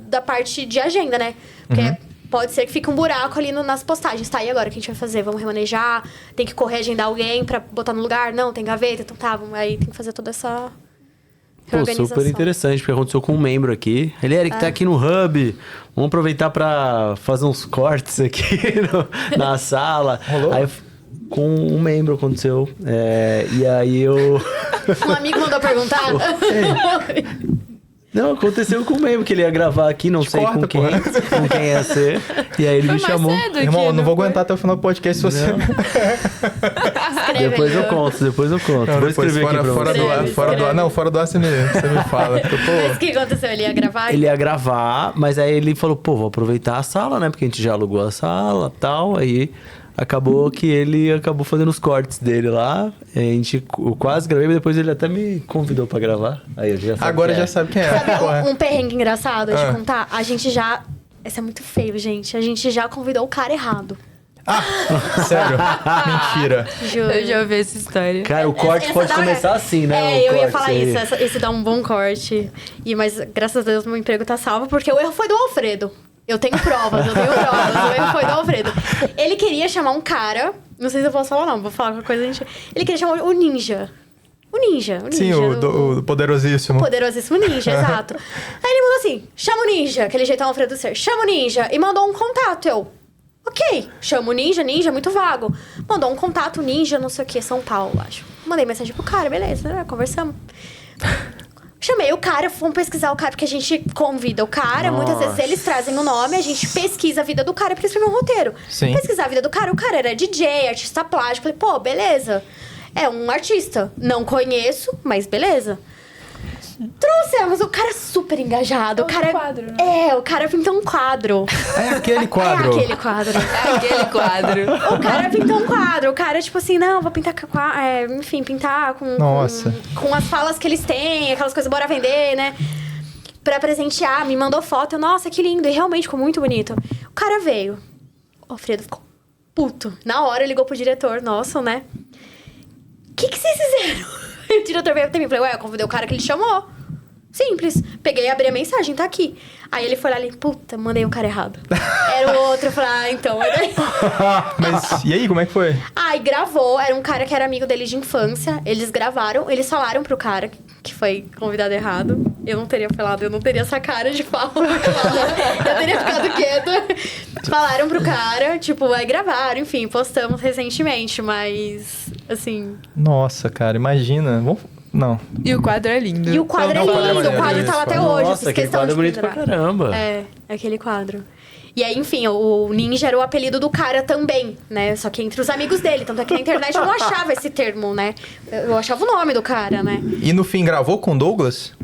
da parte de agenda, né? Porque Uhum. pode ser que fique um buraco ali nas postagens. Tá, e agora o que a gente vai fazer? Vamos remanejar? Tem que correr, agendar alguém pra botar no lugar? Não, tem gaveta, então tá. Aí tem que fazer toda essa Pô, reorganização. super interessante, porque aconteceu com um membro aqui. Ele, Eric, tá aqui no Hub. Vamos aproveitar pra fazer uns cortes aqui na sala. Rolou? Aí, com um membro aconteceu. E aí eu... Um amigo mandou perguntar. Não, aconteceu com um membro que ele ia gravar aqui, não sei corta, com quem, porra. com quem ia ser. E aí ele me Foi mais chamou. cedo Irmão, que eu não vou aguentar até o final do podcast se você... Não. Escreve Depois aí, eu ó. conto. Não, Vou depois, escrever aqui pra fora você. do ar, Escreve, fora do ar. escreve. Não, fora do ar você me fala. Porque, Mas o pô, que aconteceu? Ele ia gravar? Ele ia gravar, mas aí ele falou, pô, vou aproveitar a sala, né? Porque a gente já alugou a sala e tal. Aí acabou que ele acabou fazendo os cortes dele lá. Eu quase gravei, mas depois ele até me convidou pra gravar. Aí eu já sabe agora quem já é. sabe quem é. Sabe Porra. um perrengue engraçado de Ah. contar? A gente já... Esse é muito feio, gente. A gente já convidou o cara errado. Sério? Mentira. Juro. Eu já ouvi essa história. Cara, o corte Essa pode dá- começar assim, né? É, o eu ia corte falar aí. isso. Esse dá um bom corte. Mas, graças a Deus, meu emprego tá salvo. Porque o erro foi do Alfredo. Eu tenho provas. O erro foi do Alfredo. Ele queria chamar um cara... Não sei se eu posso falar não. Vou falar qualquer coisa. Ele queria chamar o Ninja. O Ninja. Sim, o poderosíssimo. Poderosíssimo Ninja, exato. Aí ele mandou assim, chama o Ninja, aquele jeitão Alfredo Ser, chama o Ninja, e mandou um contato, ok, chama o Ninja, muito vago. Mandou um contato, Ninja, não sei o que, São Paulo, acho. Mandei mensagem pro cara, beleza, né, conversamos. Chamei o cara, fomos pesquisar o cara, porque a gente convida o cara, muitas vezes eles trazem o nome, a gente pesquisa a vida do cara pra escrever um roteiro. Sim. Pesquisar a vida do cara, o cara era DJ, artista plástico, falei, pô, beleza. É um artista, não conheço, mas beleza. Trouxemos o cara super engajado. O cara quadro, né? o cara pintou um quadro. É aquele quadro. É aquele quadro. É aquele quadro. O cara pintou um quadro. O cara, tipo assim, não, vou pintar enfim, pintar com... Nossa. Com as falas que eles têm, aquelas coisas, bora vender, né? Pra presentear, me mandou foto. Nossa, que lindo. E realmente ficou muito bonito. O cara veio. O Alfredo ficou puto. Na hora, ligou pro diretor. Nossa, né? O que vocês fizeram? E o diretor veio até mim e falou, eu convidei o cara que ele chamou. Simples. Peguei e abri a mensagem, tá aqui. Aí ele foi lá e puta, mandei o cara errado. Era o outro, eu falei, então... Mas e aí, como é que foi? Aí gravou, era um cara que era amigo dele de infância. Eles gravaram, eles falaram pro cara que foi convidado errado. Eu não teria falado, eu não teria essa cara de fala. Eu teria ficado quieta. Falaram pro cara, tipo, aí gravaram, enfim, postamos recentemente, mas assim. Nossa, cara, imagina. Não. E o quadro é lindo. E o quadro Não, é o quadro é lindo, o maneiro, quadro isso, tá lá até quadro. hoje. eu Nossa, fiz aquele questão quadro é de bonito pra pendurar. caramba. É, aquele quadro. E aí, enfim, o Ninja era o apelido do cara também, né? Só que entre os amigos dele. Tanto é que na internet eu não achava esse termo, né? Eu achava o nome do cara, né? E no fim, gravou com o Douglas?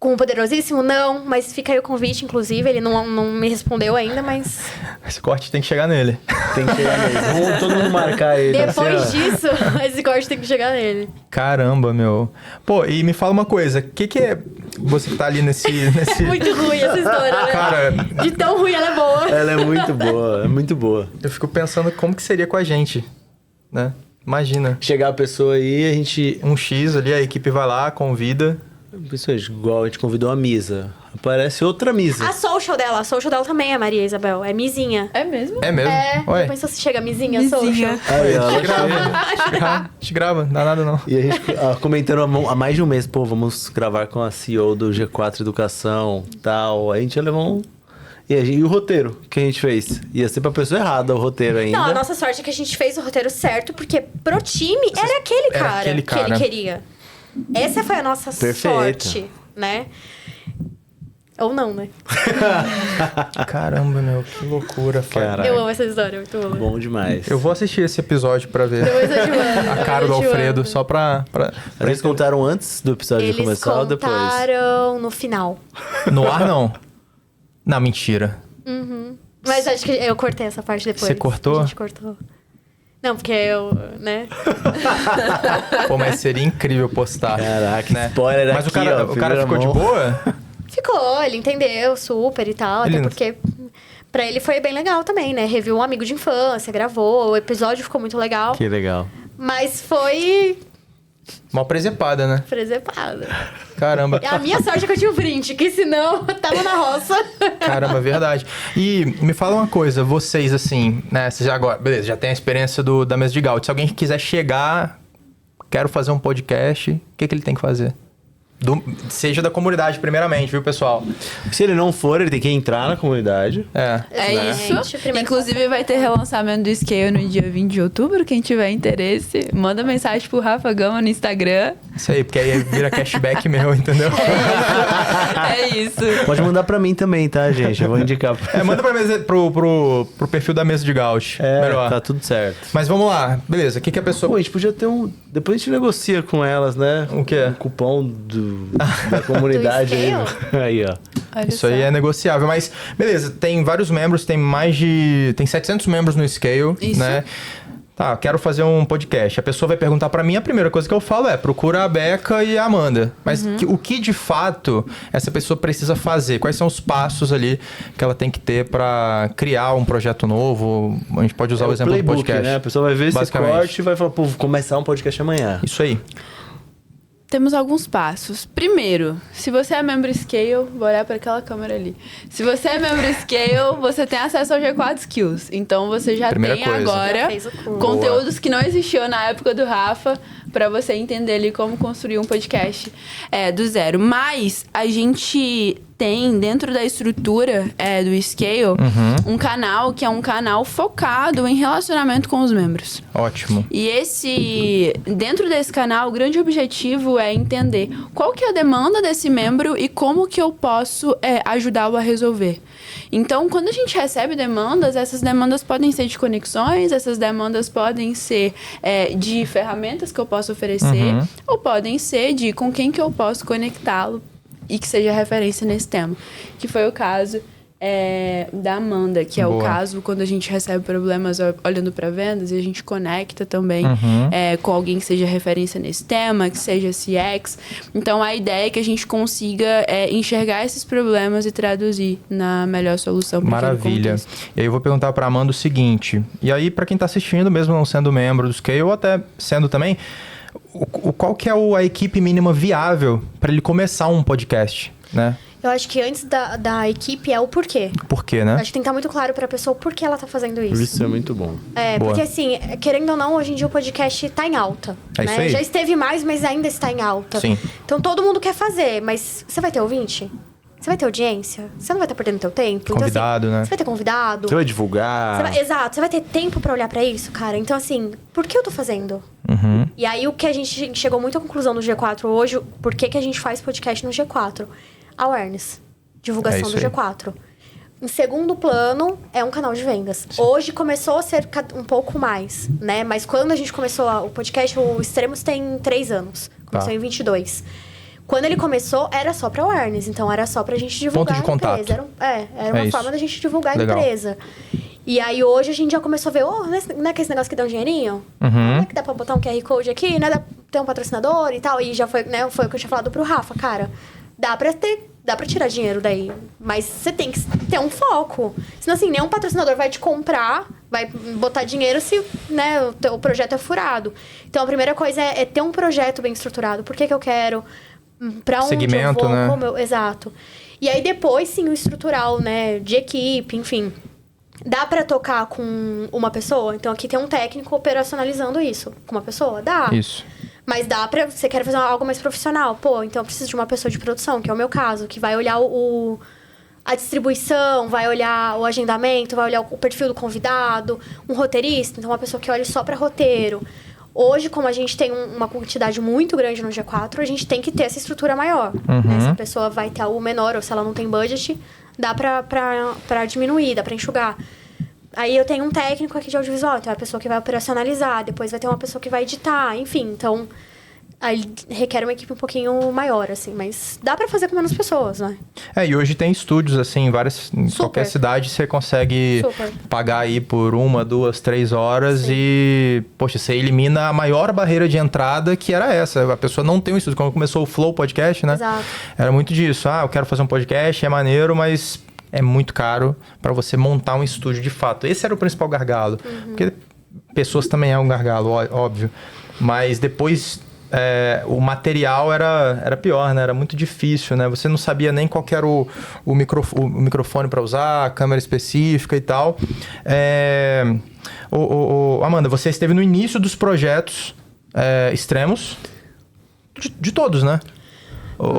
com o Poderosíssimo? Não, mas fica aí o convite, inclusive. Ele não me respondeu ainda, mas... Esse corte tem que chegar nele. Tem que chegar nele. Vamos todo mundo marcar ele. Depois assim, disso, esse corte tem que chegar nele. Caramba, meu. Pô, e me fala uma coisa. O que é... Você que tá ali nesse... É muito ruim essa história, né? Cara... De tão ruim ela é boa. Ela é muito boa, é muito boa. Eu fico pensando como que seria com a gente, né? Imagina. Chegar a pessoa aí, a gente... Um X ali, a equipe vai lá, convida... Pessoas, igual a gente convidou a Misa. Aparece outra Misa. A social dela também é Maria Isabel. É Mizinha. É mesmo? É mesmo? É. Ué, Pensou se chega Mizinha, Mizinha. social? Aí, ó, a gente grava, não dá nada não. E a gente comentando há mais de um mês, pô, vamos gravar com a CEO do G4 Educação, tal. Aí a gente ia levar um... E o roteiro que a gente fez? Ia ser pra pessoa errada o roteiro ainda. Não, a nossa sorte é que a gente fez o roteiro certo, porque pro time era aquele cara, aquele que ele cara. queria. Essa foi a nossa Perfeito. sorte, né? Ou não, né? Caramba, meu, que loucura. Caraca. Eu amo essa história, muito boa. Bom demais. Eu vou assistir esse episódio pra ver Depois eu te mando, a cara do depois eu te Alfredo, mando. só pra Eles contaram antes do episódio Eles começar ou depois? contaram no final. No ar, não. Não, mentira. Mas acho que eu cortei essa parte depois. Você cortou? A gente cortou. Não, porque eu, né? Pô, mas seria incrível postar. Caraca, né? spoiler Mas aqui, o cara, ó, o cara ficou primeira de mão. boa? Ficou, ele entendeu super e tal. Ele Até não- porque pra ele foi bem legal também, né? Reviu um amigo de infância, gravou. O episódio ficou muito legal. Que legal. Mas foi Mal presepada, né? presepada. Caramba. A minha sorte é que eu tinha o print, que senão eu tava na roça. Caramba, verdade. E me fala uma coisa, vocês assim, né? Vocês já agora, beleza, já tem a experiência da mesa de Gaut. Se alguém quiser chegar, quero fazer um podcast, o que ele tem que fazer? Seja da comunidade, primeiramente, viu, pessoal? Se ele não for, ele tem que entrar na comunidade. É. É Exatamente. isso. Primeiro Inclusive, vai ter relançamento do Scale no dia 20 de outubro. Quem tiver interesse, manda mensagem pro Rafa Gama no Instagram. Isso aí, porque aí vira cashback meu, entendeu? É isso. Pode mandar pra mim também, tá, gente? Eu vou indicar. Manda pro perfil da mesa de Gaut. Melhor. Tá tudo certo. Mas vamos lá, beleza. O que a pessoa. Pô, a gente podia ter um... Depois a gente negocia com elas, né? O quê? Um cupom da comunidade. Do aí. Scale? Aí, ó. Olha Isso aí só. é negociável, mas beleza, tem vários membros, tem 700 membros no Scale, Isso. né? Tá, quero fazer um podcast. A pessoa vai perguntar pra mim, a primeira coisa que eu falo é: procura a Beca e a Amanda. Mas o que de fato essa pessoa precisa fazer? Quais são os passos ali que ela tem que ter pra criar um projeto novo? A gente pode usar o exemplo do playbook, podcast. né? A pessoa vai ver esse Basicamente. corte e vai falar, pô, vou começar um podcast amanhã. Isso aí. Temos alguns passos. Primeiro, se você é membro Scale, vou olhar para aquela câmera ali. Se você é membro Scale, você tem acesso ao G4 Skills. Então você já Primeira tem coisa. agora Já fez o curso. conteúdos que não existiam na época do Rafa para você entender ali como construir um podcast do zero. Mas a gente tem dentro da estrutura do Scale um canal que é um canal focado em relacionamento com os membros. Ótimo. E dentro desse canal, o grande objetivo é entender qual que é a demanda desse membro e como que eu posso ajudá-lo a resolver. Então, quando a gente recebe demandas, essas demandas podem ser de conexões, essas demandas podem ser de ferramentas que eu posso oferecer, ou podem ser de com quem que eu posso conectá-lo e que seja referência nesse tema. Que foi o caso da Amanda, que é Boa. o caso quando a gente recebe problemas olhando para vendas e a gente conecta também com alguém que seja referência nesse tema, que seja CX. Então, a ideia é que a gente consiga enxergar esses problemas e traduzir na melhor solução para aquele Maravilha. contexto. E aí eu vou perguntar pra Amanda o seguinte. E aí, pra quem tá assistindo, mesmo não sendo membro do Scale, ou até sendo também, qual que é a equipe mínima viável pra ele começar um podcast, né? Eu acho que antes da equipe é o porquê. Por quê, Eu né? acho que tem que estar muito claro pra pessoa o porquê ela tá fazendo isso. Isso é muito bom. Boa. Porque assim, querendo ou não, hoje em dia o podcast tá em alta. É né? isso aí. Já esteve mais, mas ainda está em alta. Sim. Então todo mundo quer fazer, mas você vai ter ouvinte? Você vai ter audiência? Você não vai estar perdendo teu tempo? Convidado, então, assim, né? Você vai ter convidado? Você vai divulgar. Exato, você vai ter tempo pra olhar pra isso, cara? Então, assim, por que eu tô fazendo? E aí, o que a gente chegou muito à conclusão no G4 hoje, por que a gente faz podcast no G4? Awareness. Divulgação É isso do aí. G4. Em segundo plano, é um canal de vendas. Hoje começou a ser um pouco mais, né? Mas quando a gente começou o podcast, o Extremos tem 3 anos. Começou Tá. em 22. Quando ele começou, era só pra awareness. Então, era só pra gente divulgar Ponto de a empresa. contato. Era uma isso. forma da gente divulgar Legal. a empresa. E aí, hoje, a gente já começou a ver... não é que esse negócio que dá um dinheirinho? Uhum. Não é que dá pra botar um QR Code aqui? Não é dá pra ter um patrocinador e tal? E já foi, né? Foi o que eu tinha falado pro Rafa. Cara, dá pra tirar dinheiro daí. Mas você tem que ter um foco. Senão, assim, nenhum patrocinador vai te comprar, vai botar dinheiro se, né, o projeto é furado. Então, a primeira coisa é ter um projeto bem estruturado. Por que eu quero? Pra onde Segmento, eu vou? né? Exato. E aí, depois, sim, o estrutural, né? De equipe, enfim. Dá pra tocar com uma pessoa? Então, aqui tem um técnico operacionalizando isso. Com uma pessoa? Dá. Isso. Mas dá pra... Você quer fazer algo mais profissional? Pô, então eu preciso de uma pessoa de produção, que é o meu caso. Que vai olhar a distribuição, vai olhar o agendamento, vai olhar o perfil do convidado. Um roteirista, então uma pessoa que olha só pra roteiro. Hoje, como a gente tem uma quantidade muito grande no G4, a gente tem que ter essa estrutura maior. Né? Se a pessoa vai ter algo menor ou se ela não tem budget, dá pra diminuir, dá pra enxugar. Aí eu tenho um técnico aqui de audiovisual, então é a pessoa que vai operacionalizar, depois vai ter uma pessoa que vai editar, enfim. Então, aí requer uma equipe um pouquinho maior, assim, mas dá pra fazer com menos pessoas, né? E hoje tem estúdios, assim, em qualquer cidade você consegue pagar aí por 1, 2, 3 horas. Sim. E, poxa, você elimina a maior barreira de entrada, que era essa. A pessoa não tem um estúdio. Quando começou o Flow Podcast, né? Exato. Era muito disso. Eu quero fazer um podcast, é maneiro, mas é muito caro para você montar um estúdio de fato. Esse era o principal gargalo. Porque pessoas também é um gargalo, óbvio. Mas depois... o material era pior, né? Era muito difícil, né? Você não sabia nem qual que era o microfone para usar, a câmera específica e tal. Amanda, você esteve no início dos projetos extremos de todos, né?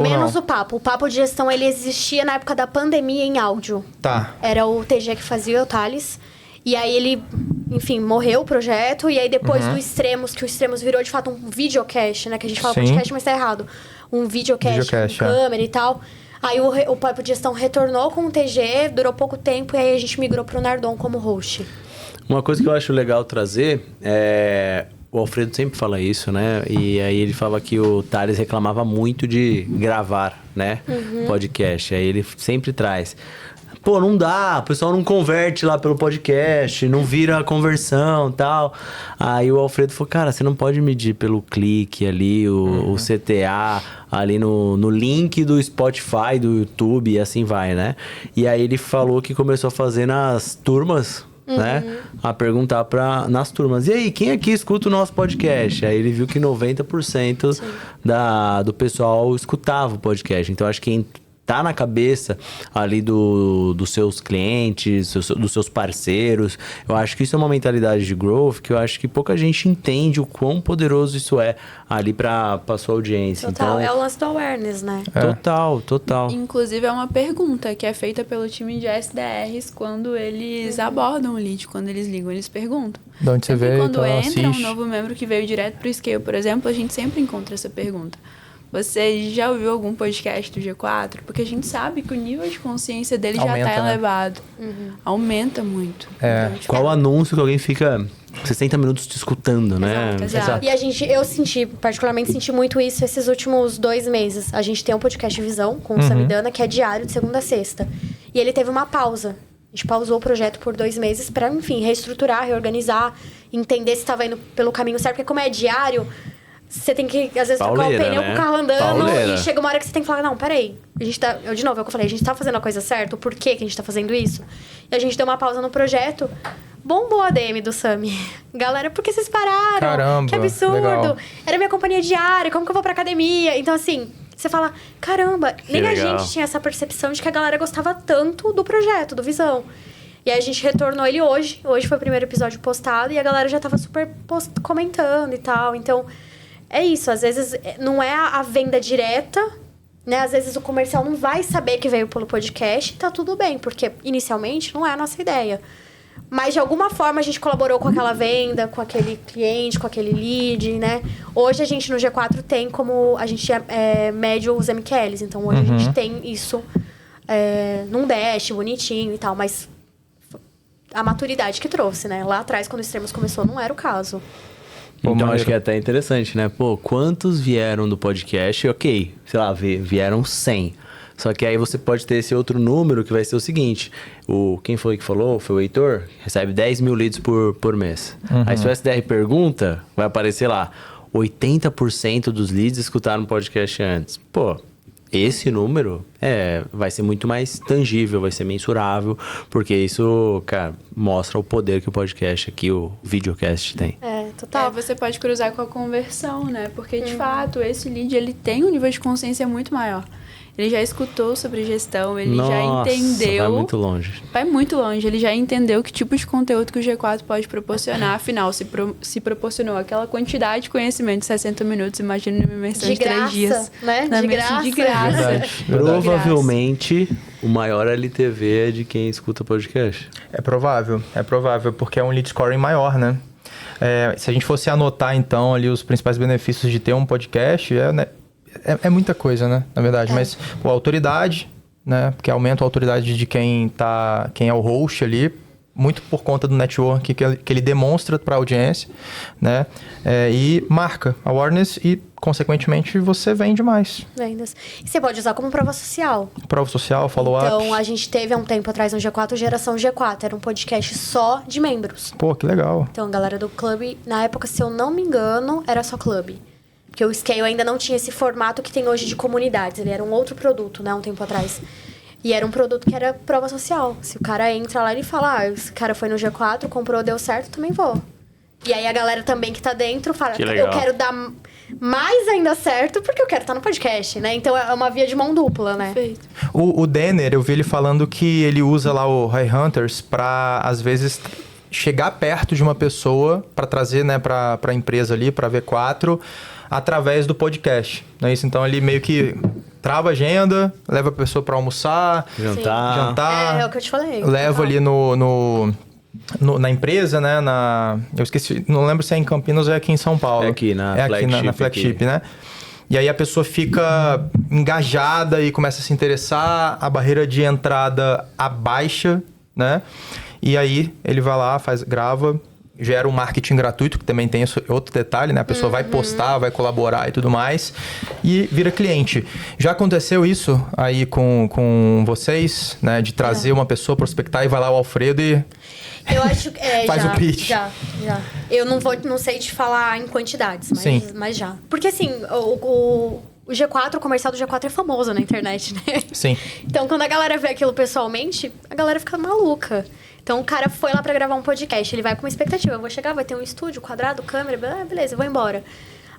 Menos o Papo. O Papo de Gestão, ele existia na época da pandemia em áudio. Tá. Era o TG que fazia, o Thales. E aí ele, enfim, morreu o projeto. E aí depois do Extremos, que o Extremos virou de fato um videocast, né? Que a gente fala podcast, mas tá errado. Um videocast com câmera e tal. Aí o Papo de Gestão retornou com o TG, durou pouco tempo. E aí a gente migrou pro Nardon como host. Uma coisa que eu acho legal trazer é... O Alfredo sempre fala isso, né? E aí ele fala que o Thales reclamava muito de gravar, né? Podcast. Aí ele sempre traz... Pô, não dá, o pessoal não converte lá pelo podcast, não vira a conversão e tal. Aí o Alfredo falou, cara, você não pode medir pelo clique ali, o CTA, ali no link do Spotify, do YouTube e assim vai, né? E aí ele falou que começou a fazer nas turmas, né? A perguntar nas turmas. E aí, quem aqui escuta o nosso podcast? Aí ele viu que 90% do pessoal escutava o podcast. Então, acho que tá na cabeça ali dos seus clientes, dos seus parceiros. Eu acho que isso é uma mentalidade de growth que eu acho que pouca gente entende o quão poderoso isso é ali pra sua audiência. Total, então, é o lance do awareness, né? Total. Inclusive, é uma pergunta que é feita pelo time de SDRs quando eles abordam o lead, quando eles ligam, eles perguntam. De onde você veio, quando entra assiste. um novo membro que veio direto pro Scale, por exemplo, a gente sempre encontra essa pergunta. Você já ouviu algum podcast do G4? Porque a gente sabe que o nível de consciência dele já tá elevado. Aumenta muito. Então, Qual anúncio que alguém fica 60 minutos te escutando, né? Exato. E eu particularmente senti muito isso esses últimos 2 meses. A gente tem um podcast Visão com o Samidana, que é diário de segunda a sexta. E ele teve uma pausa. A gente pausou o projeto por 2 meses pra, enfim, reestruturar, reorganizar, entender se estava indo pelo caminho certo. Porque como é diário... Você tem que, às vezes, trocar o pneu com o carro andando e chega uma hora que você tem que falar, não, peraí, a gente tá... de novo, é o que eu falei, a gente tá fazendo a coisa certa, por que a gente tá fazendo isso? E a gente deu uma pausa no projeto, bombou a DM do Sami. Galera, por que vocês pararam? Caramba, que absurdo! legal. Era minha companhia diária, como que eu vou pra academia? Então, assim, você fala, caramba, nem legal. A gente tinha essa percepção de que a galera gostava tanto do projeto, do Visão. E aí a gente retornou ele hoje. Hoje foi o primeiro episódio postado e a galera já tava super comentando e tal. Então... É isso, às vezes não é a venda direta, né? Às vezes o comercial não vai saber que veio pelo podcast e tá tudo bem, porque inicialmente não é a nossa ideia. Mas de alguma forma a gente colaborou com aquela venda, com aquele cliente, com aquele lead, né? Hoje a gente no G4 tem como... A gente mede os MQLs, então hoje a gente tem isso num dash bonitinho e tal, mas a maturidade que trouxe, né? Lá atrás, quando o Extremos começou, não era o caso. Pô, Então maneiro. acho que é até interessante, né? Pô, quantos vieram do podcast? Ok, sei lá, vieram 100. Só que aí você pode ter esse outro número que vai ser o seguinte. Quem foi que falou? Foi o Heitor? Recebe 10 mil leads por mês. Aí se o SDR pergunta, vai aparecer lá, 80% dos leads escutaram o podcast antes. Pô, esse número vai ser muito mais tangível, vai ser mensurável, porque isso, cara, mostra o poder que o podcast aqui, o videocast tem. Total. Você pode cruzar com a conversão, né? Porque, de fato, esse lead, ele tem um nível de consciência muito maior. Ele já escutou sobre gestão, ele já entendeu... vai muito longe. Vai muito longe. Ele já entendeu que tipo de conteúdo que o G4 pode proporcionar. Afinal, se proporcionou aquela quantidade de conhecimento de 60 minutos, imagina uma imersão de 3 dias. Né? Na De imersão graça. de graça. Verdade. Provavelmente, o maior LTV é de quem escuta podcast. É provável, porque é um lead scoring maior, né? Se a gente fosse anotar, então, ali os principais benefícios de ter um podcast, é muita coisa, né? Na verdade, mas a autoridade, né? Porque aumenta a autoridade de quem é o host ali, muito por conta do network que ele demonstra para a audiência, né? E marca awareness e, consequentemente, você vende mais. Vendas. E você pode usar como prova social. Prova social, follow-up. Então, a gente teve há um tempo atrás no G4, Geração G4. Era um podcast só de membros. Pô, que legal. Então, a galera do clube, na época, se eu não me engano, era só clube. Porque o Scale ainda não tinha esse formato que tem hoje de comunidades. Ele era um outro produto, né? Um tempo atrás. E era um produto que era prova social. Se o cara entra lá e fala, esse cara foi no G4, comprou, deu certo, também vou. E aí a galera também que tá dentro fala, Que legal. eu quero dar mais ainda certo porque eu quero estar no podcast, né? Então é uma via de mão dupla, né? Perfeito. O Denner, eu vi ele falando que ele usa lá o Hunters pra, às vezes, chegar perto de uma pessoa para trazer, né, pra empresa ali, pra V4, através do podcast. Não é isso? Então ele meio que trava a agenda, leva a pessoa para almoçar, jantar. É o que eu te falei. Leva ali na empresa, né? Eu esqueci, não lembro se é em Campinas ou é aqui em São Paulo. É aqui na na flagship, né? E aí a pessoa fica engajada e começa a se interessar, a barreira de entrada abaixa, né? E aí ele vai lá, grava, gera um marketing gratuito, que também tem esse outro detalhe, né? A pessoa vai postar, vai colaborar e tudo mais, e vira cliente. Já aconteceu isso aí com vocês, né? De trazer uma pessoa, prospectar, e vai lá o Alfredo e... Eu acho que Faz já, o pitch. Já. Eu não sei te falar em quantidades, Sim. mas já. Porque assim, o G4, o comercial do G4 é famoso na internet, né? Sim. Então, quando a galera vê aquilo pessoalmente, a galera fica maluca. Então, o cara foi lá pra gravar um podcast, ele vai com uma expectativa. Eu vou chegar, vai ter um estúdio, quadrado, câmera, beleza, eu vou embora.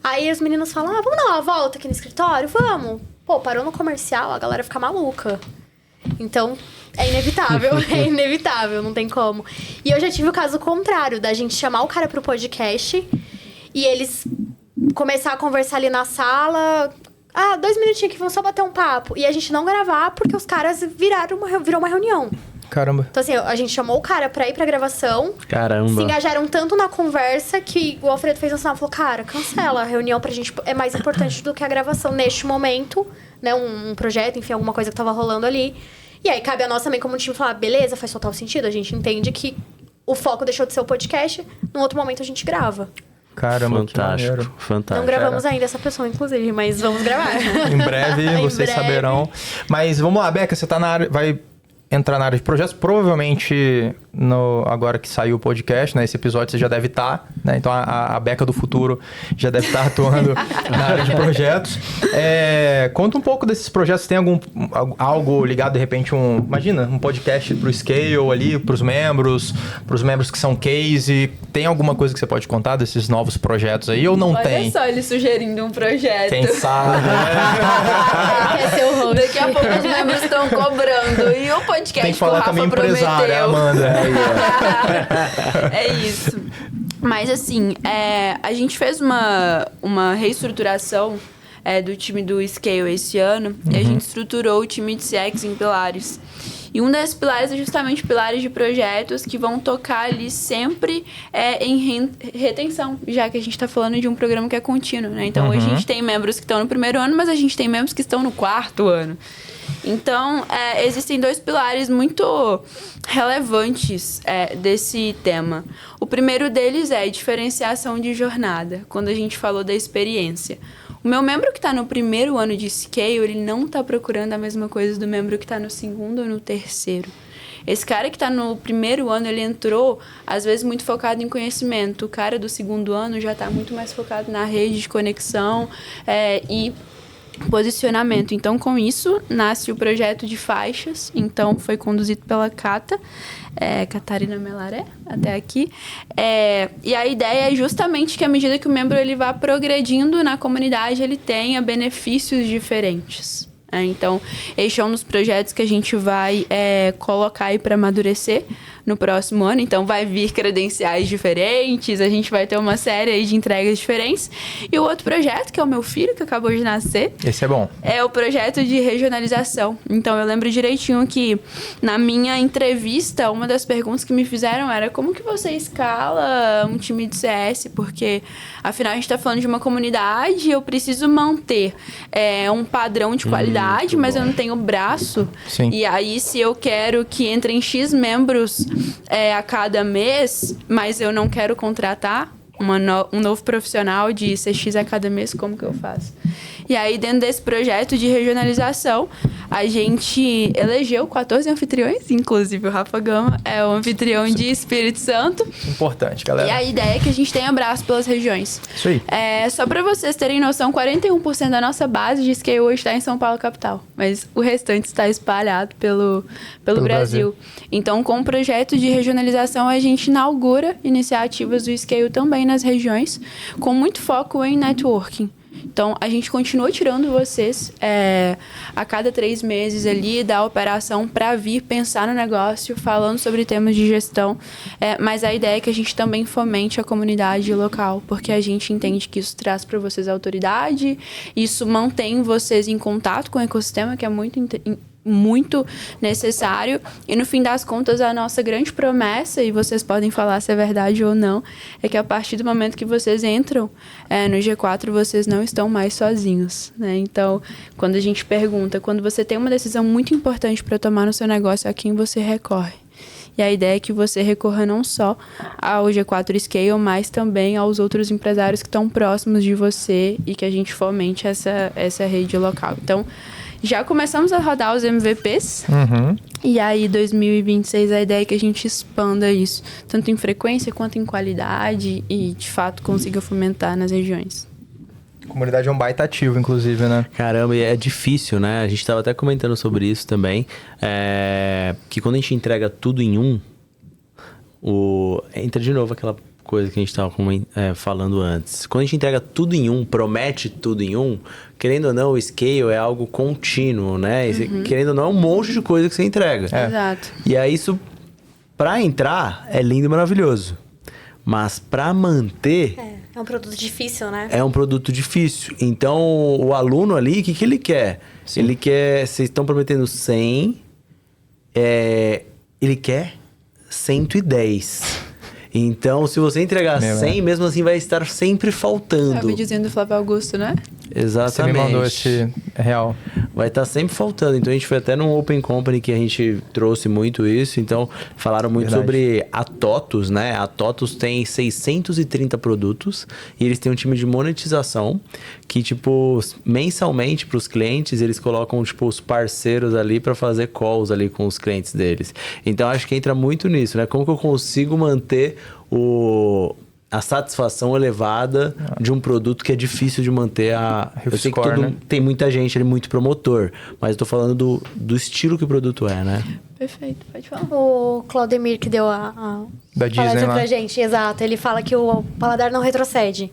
Aí os meninos falam, vamos dar uma volta aqui no escritório? Vamos. Pô, parou no comercial, a galera fica maluca. Então, é inevitável, não tem como. E eu já tive o caso contrário, da gente chamar o cara pro podcast e eles começar a conversar ali na sala... 2 minutinhos que vão só bater um papo. E a gente não gravar porque os caras virou uma reunião. Caramba. Então, assim, a gente chamou o cara pra ir pra gravação. Caramba. Se engajaram tanto na conversa que o Alfredo fez assim, falou, cara, cancela. A reunião pra gente é mais importante do que a gravação neste momento, né? Um projeto, enfim, alguma coisa que tava rolando ali. E aí, cabe a nós também como time falar, beleza, faz total sentido. A gente entende que o foco deixou de ser o podcast. Num outro momento a gente grava. Caramba, que maneiro. Fantástico. Não gravamos ainda essa pessoa, inclusive, mas vamos gravar. Em breve vocês saberão. Mas vamos lá, Beca, você tá na área, vai entrar na área de projetos, provavelmente agora que saiu o podcast, né? Esse episódio você já deve estar, né? Então a Beca do futuro já deve estar atuando na área de projetos. Conta um pouco desses projetos, tem algo ligado, de repente, imagina, um podcast pro Scale ali, pros membros que são case, tem alguma coisa que você pode contar desses novos projetos aí, ou não tem? Olha só ele sugerindo um projeto. Quem sabe, né? Quer ser o host. Daqui a pouco os membros estão cobrando. E o podcast Tem que falar o com a minha Rafa empresária, prometeu. Amanda. É isso. Mas assim, a gente fez uma reestruturação do time do Scale esse ano. E a gente estruturou o time de CX em pilares. E um desses pilares é justamente pilares de projetos que vão tocar ali sempre em retenção, já que a gente está falando de um programa que é contínuo, né? Então, hoje a gente tem membros que estão no primeiro ano, mas a gente tem membros que estão no 4º ano. Então, existem 2 pilares muito relevantes desse tema. O primeiro deles é a diferenciação de jornada, quando a gente falou da experiência. O meu membro que está no primeiro ano de Scale, ele não está procurando a mesma coisa do membro que está no segundo ou no terceiro. Esse cara que está no primeiro ano, ele entrou, às vezes, muito focado em conhecimento. O cara do segundo ano já está muito mais focado na rede de conexão e posicionamento. Então, com isso, nasce o projeto de faixas. Então, foi conduzido pela Catarina Melaré, até aqui. E a ideia é justamente que, à medida que o membro ele vá progredindo na comunidade, ele tenha benefícios diferentes. Então, este é um dos projetos que a gente vai colocar aí para amadurecer no próximo ano. Então, vai vir credenciais diferentes, a gente vai ter uma série aí de entregas diferentes. E o outro projeto, que é o meu filho, que acabou de nascer... Esse é bom. É o projeto de regionalização. Então, eu lembro direitinho que, na minha entrevista, uma das perguntas que me fizeram era como que você escala um time de CS? Porque, afinal, a gente está falando de uma comunidade, eu preciso manter um padrão de qualidade, mas eu não tenho braço. Sim. E aí, se eu quero que entrem X membros a cada mês, mas eu não quero contratar um novo profissional de CX a cada mês, como que eu faço? E aí, dentro desse projeto de regionalização, a gente elegeu 14 anfitriões, inclusive o Rafa Gama é o anfitrião de Espírito Santo. Importante, galera. E a ideia é que a gente tenha abraço pelas regiões. Isso aí. Só para vocês terem noção, 41% da nossa base de Scale hoje está em São Paulo, capital. Mas o restante está espalhado pelo Brasil. Então, com o projeto de regionalização, a gente inaugura iniciativas do Scale também nas regiões, com muito foco em networking. Então, a gente continua tirando vocês a cada 3 meses ali da operação para vir pensar no negócio, falando sobre temas de gestão. Mas a ideia é que a gente também fomente a comunidade local, porque a gente entende que isso traz para vocês autoridade, isso mantém vocês em contato com o ecossistema, que é muito necessário. E no fim das contas, a nossa grande promessa, e vocês podem falar se é verdade ou não, é que a partir do momento que vocês entram no G4, vocês não estão mais sozinhos, né? Então, quando a gente pergunta, quando você tem uma decisão muito importante para tomar no seu negócio, a quem você recorre? E a ideia é que você recorra não só ao G4 Scale, mas também aos outros empresários que estão próximos de você e que a gente fomente essa rede local. Então, já começamos a rodar os MVPs. E aí, 2026, a ideia é que a gente expanda isso, tanto em frequência quanto em qualidade e, de fato, consiga fomentar nas regiões. A comunidade é um baita ativo, inclusive, né? Caramba, e é difícil, né? A gente estava até comentando sobre isso também, que quando a gente entrega tudo em um, entra de novo aquela coisa que a gente estava falando antes. Quando a gente entrega tudo em um, promete tudo em um, querendo ou não, o Scale é algo contínuo, né? Querendo ou não, é um monte de coisa que você entrega. Exato. E aí isso, pra entrar, é lindo e maravilhoso. Mas pra manter... É um produto difícil, né? É um produto difícil. Então, o aluno ali, o que ele quer? Sim. Ele quer... Vocês estão prometendo 100. Ele quer 110. Então, se você entregar 100, mesmo assim vai estar sempre faltando. É o videozinho do Flávio Augusto, né? Exatamente. Você me mandou esse real. Vai estar sempre faltando. Então, a gente foi até num Open Company que a gente trouxe muito isso. Então, falaram muito sobre a TOTUS, né? A TOTUS tem 630 produtos e eles têm um time de monetização que, tipo, mensalmente para os clientes, eles colocam, tipo, os parceiros ali para fazer calls ali com os clientes deles. Então, acho que entra muito nisso, né? Como que eu consigo manter a satisfação elevada de um produto que é difícil de manter eu sei que tem muita gente ali, muito promotor, mas eu tô falando do estilo que o produto é, né? Perfeito, pode falar. O Claudemir, que deu a da Disney palestra lá pra gente, exato, ele fala que o paladar não retrocede.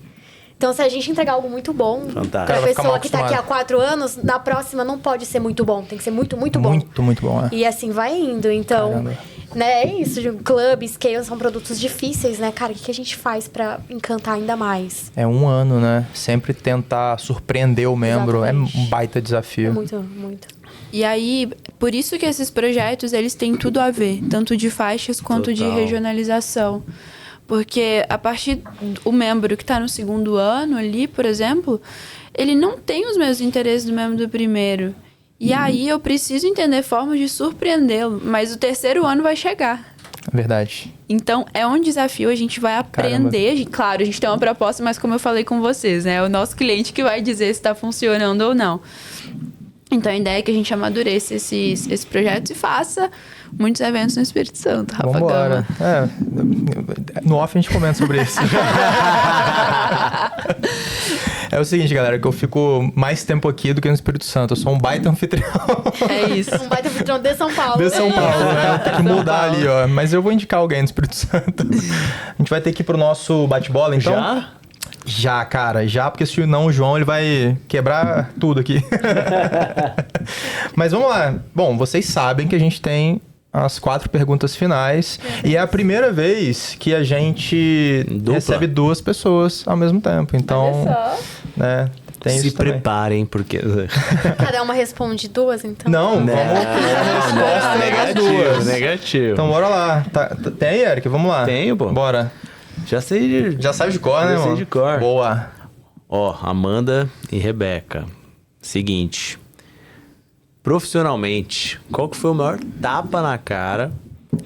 Então, se a gente entregar algo muito bom Fantástico. pra Ela fica pessoa mal que tá aqui há acostumada. 4 anos, na próxima não pode ser muito bom, tem que ser muito, muito bom. Muito bom, né? E assim vai indo. Então, Caramba. né, é isso. Club, Scale são produtos difíceis, né, cara? O que a gente faz pra encantar ainda mais? É 1 ano, né? Sempre tentar surpreender o membro. Exatamente. É um baita desafio. É muito, muito. E aí, por isso que esses projetos, eles têm tudo a ver, tanto de faixas quanto de Total. regionalização. Porque a partir do membro que está no segundo ano ali, por exemplo, ele não tem os mesmos interesses do membro do primeiro. E aí eu preciso entender formas de surpreendê-lo, mas o terceiro ano vai chegar. Verdade. Então, é um desafio, a gente vai aprender. Claro, a gente tem uma proposta, mas como eu falei com vocês, né? É o nosso cliente que vai dizer se está funcionando ou não. Então, a ideia é que a gente amadureça esses projetos e faça muitos eventos no Espírito Santo, Rafa Vambora. Gama. No off a gente comenta sobre isso. É o seguinte, galera, que eu fico mais tempo aqui do que no Espírito Santo. Eu sou um baita anfitrião. É isso. Um baita anfitrião de São Paulo. De São Paulo, né? Tem que mudar ali, ó. Mas eu vou indicar alguém do Espírito Santo. A gente vai ter que ir pro nosso bate-bola, então. Já? Já, cara. Já, porque se não, o João, ele vai quebrar tudo aqui. Mas vamos lá. Bom, vocês sabem que a gente tem as 4 perguntas finais. E é a primeira vez que a gente recebe 2 pessoas ao mesmo tempo. Então, Olha só. né? Tem Se isso também. preparem, porque... Cada uma responde 2, então? Não, vamos ter a resposta das 2. Negativo. Então, bora lá. Tem, Eric? Vamos lá. Tenho, pô. Bora. Já sei. Já sabe de cor, né, Já sei mano? de cor. Boa. Ó, Amanda e Rebeca. Seguinte. Profissionalmente, qual que foi o maior tapa na cara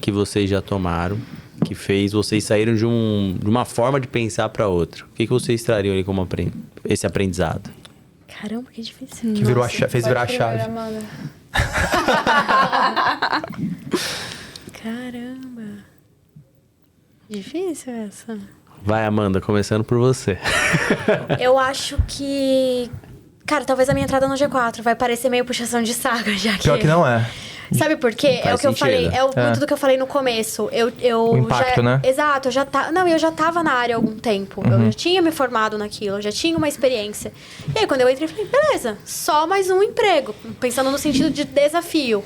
que vocês já tomaram, que fez vocês saírem de uma forma de pensar para outra? O que vocês trariam ali como esse aprendizado? Caramba, que difícil. Que virou fez virar a chave. Caramba. Difícil essa. Vai, Amanda, começando por você. Eu acho que... Cara, talvez a minha entrada no G4 vai parecer meio puxação de saco, já que... Pior que não é. Sabe por quê? É o Faz que eu sentido. falei, muito do que eu falei no começo. O impacto, já, né? Exato, eu já tava na área há algum tempo. Eu já tinha me formado naquilo, eu já tinha uma experiência. E aí, quando eu entrei, eu falei, beleza, só mais um emprego. Pensando no sentido de desafio.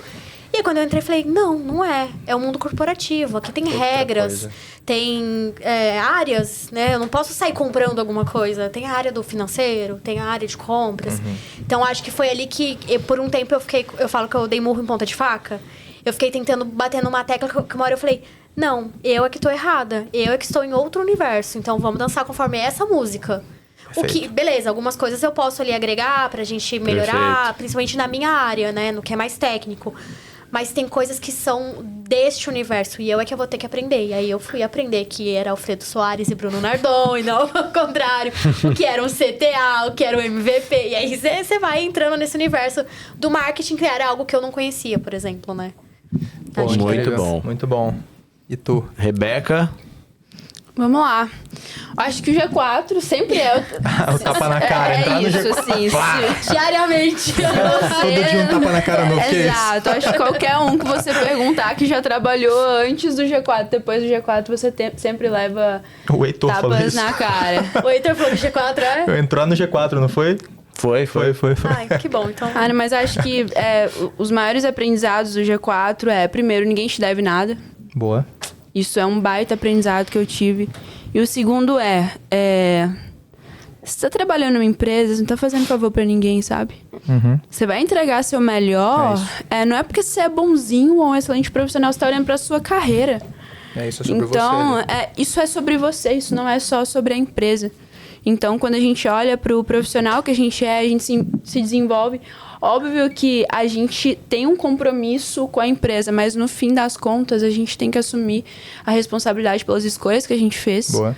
E aí, quando eu entrei, eu falei, não é. É o mundo corporativo. Aqui tem regras, tem áreas, né? Eu não posso sair comprando alguma coisa. Tem a área do financeiro, tem a área de compras. Então, acho que foi ali que, por um tempo, eu falo que eu dei murro em ponta de faca. Eu fiquei tentando bater numa tecla que uma hora eu falei, não, eu é que tô errada. Eu é que estou em outro universo. Então, vamos dançar conforme essa música. Beleza, algumas coisas eu posso ali agregar pra gente melhorar, Perfeito. principalmente na minha área, né? No que é mais técnico. Mas tem coisas que são deste universo e eu é que eu vou ter que aprender. E aí eu fui aprender que era Alfredo Soares e Bruno Nardon, e não ao contrário. O que era um CTA, o que era um MVP. E aí você vai entrando nesse universo do marketing, que era algo que eu não conhecia, por exemplo, né? Pô, Acho que muito legal. bom. Muito bom. E tu? Rebeca, Vamos lá. Acho que o G4 sempre é O tapa na cara, entrar no isso, G4. assim. diariamente. Todo dia um tapa na cara novo, que é isso? Exato. Acho que qualquer um que você perguntar que já trabalhou antes do G4, depois do G4, você sempre leva O Heitor falou tapas isso. na cara. O Heitor falou que G4 é? Eu entrou no G4, não foi? foi. Foi. Ai, que bom, então. Cara, mas acho que os maiores aprendizados do G4 primeiro, ninguém te deve nada. Boa. Isso é um baita aprendizado que eu tive. E o segundo você tá trabalhando numa empresa, você não tá fazendo favor pra ninguém, sabe? Você vai entregar seu melhor, não é porque você é bonzinho ou um excelente profissional, você tá olhando pra sua carreira. Isso é sobre Então, você. Né? isso é sobre você, isso não é só sobre a empresa. Então, quando a gente olha pro profissional que a gente se desenvolve. Óbvio que a gente tem um compromisso com a empresa, mas no fim das contas, a gente tem que assumir a responsabilidade pelas escolhas que a gente fez. Boa.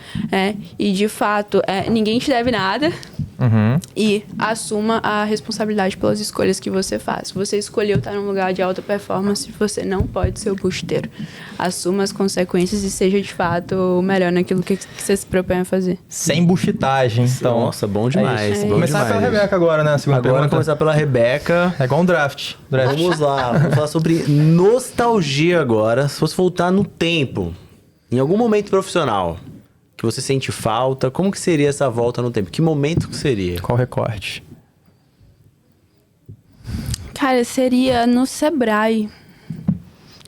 E, de fato, ninguém te deve nada. Uhum. E assuma a responsabilidade pelas escolhas que você faz. Se você escolheu estar num lugar de alta performance, você não pode ser o busteiro. Assuma as consequências e seja, de fato, o melhor naquilo que você se propõe a fazer. Sem buchitagem, então. Nossa, bom demais. isso. Bom Começar demais. pela Rebeca agora, né? A segunda Agora pergunta. começar pela Rebeca. É igual um draft. Vamos lá, vamos falar sobre nostalgia agora. Se fosse voltar no tempo, em algum momento profissional, que você sente falta, como que seria essa volta no tempo? Que momento que seria? Qual recorte? Cara, seria no Sebrae.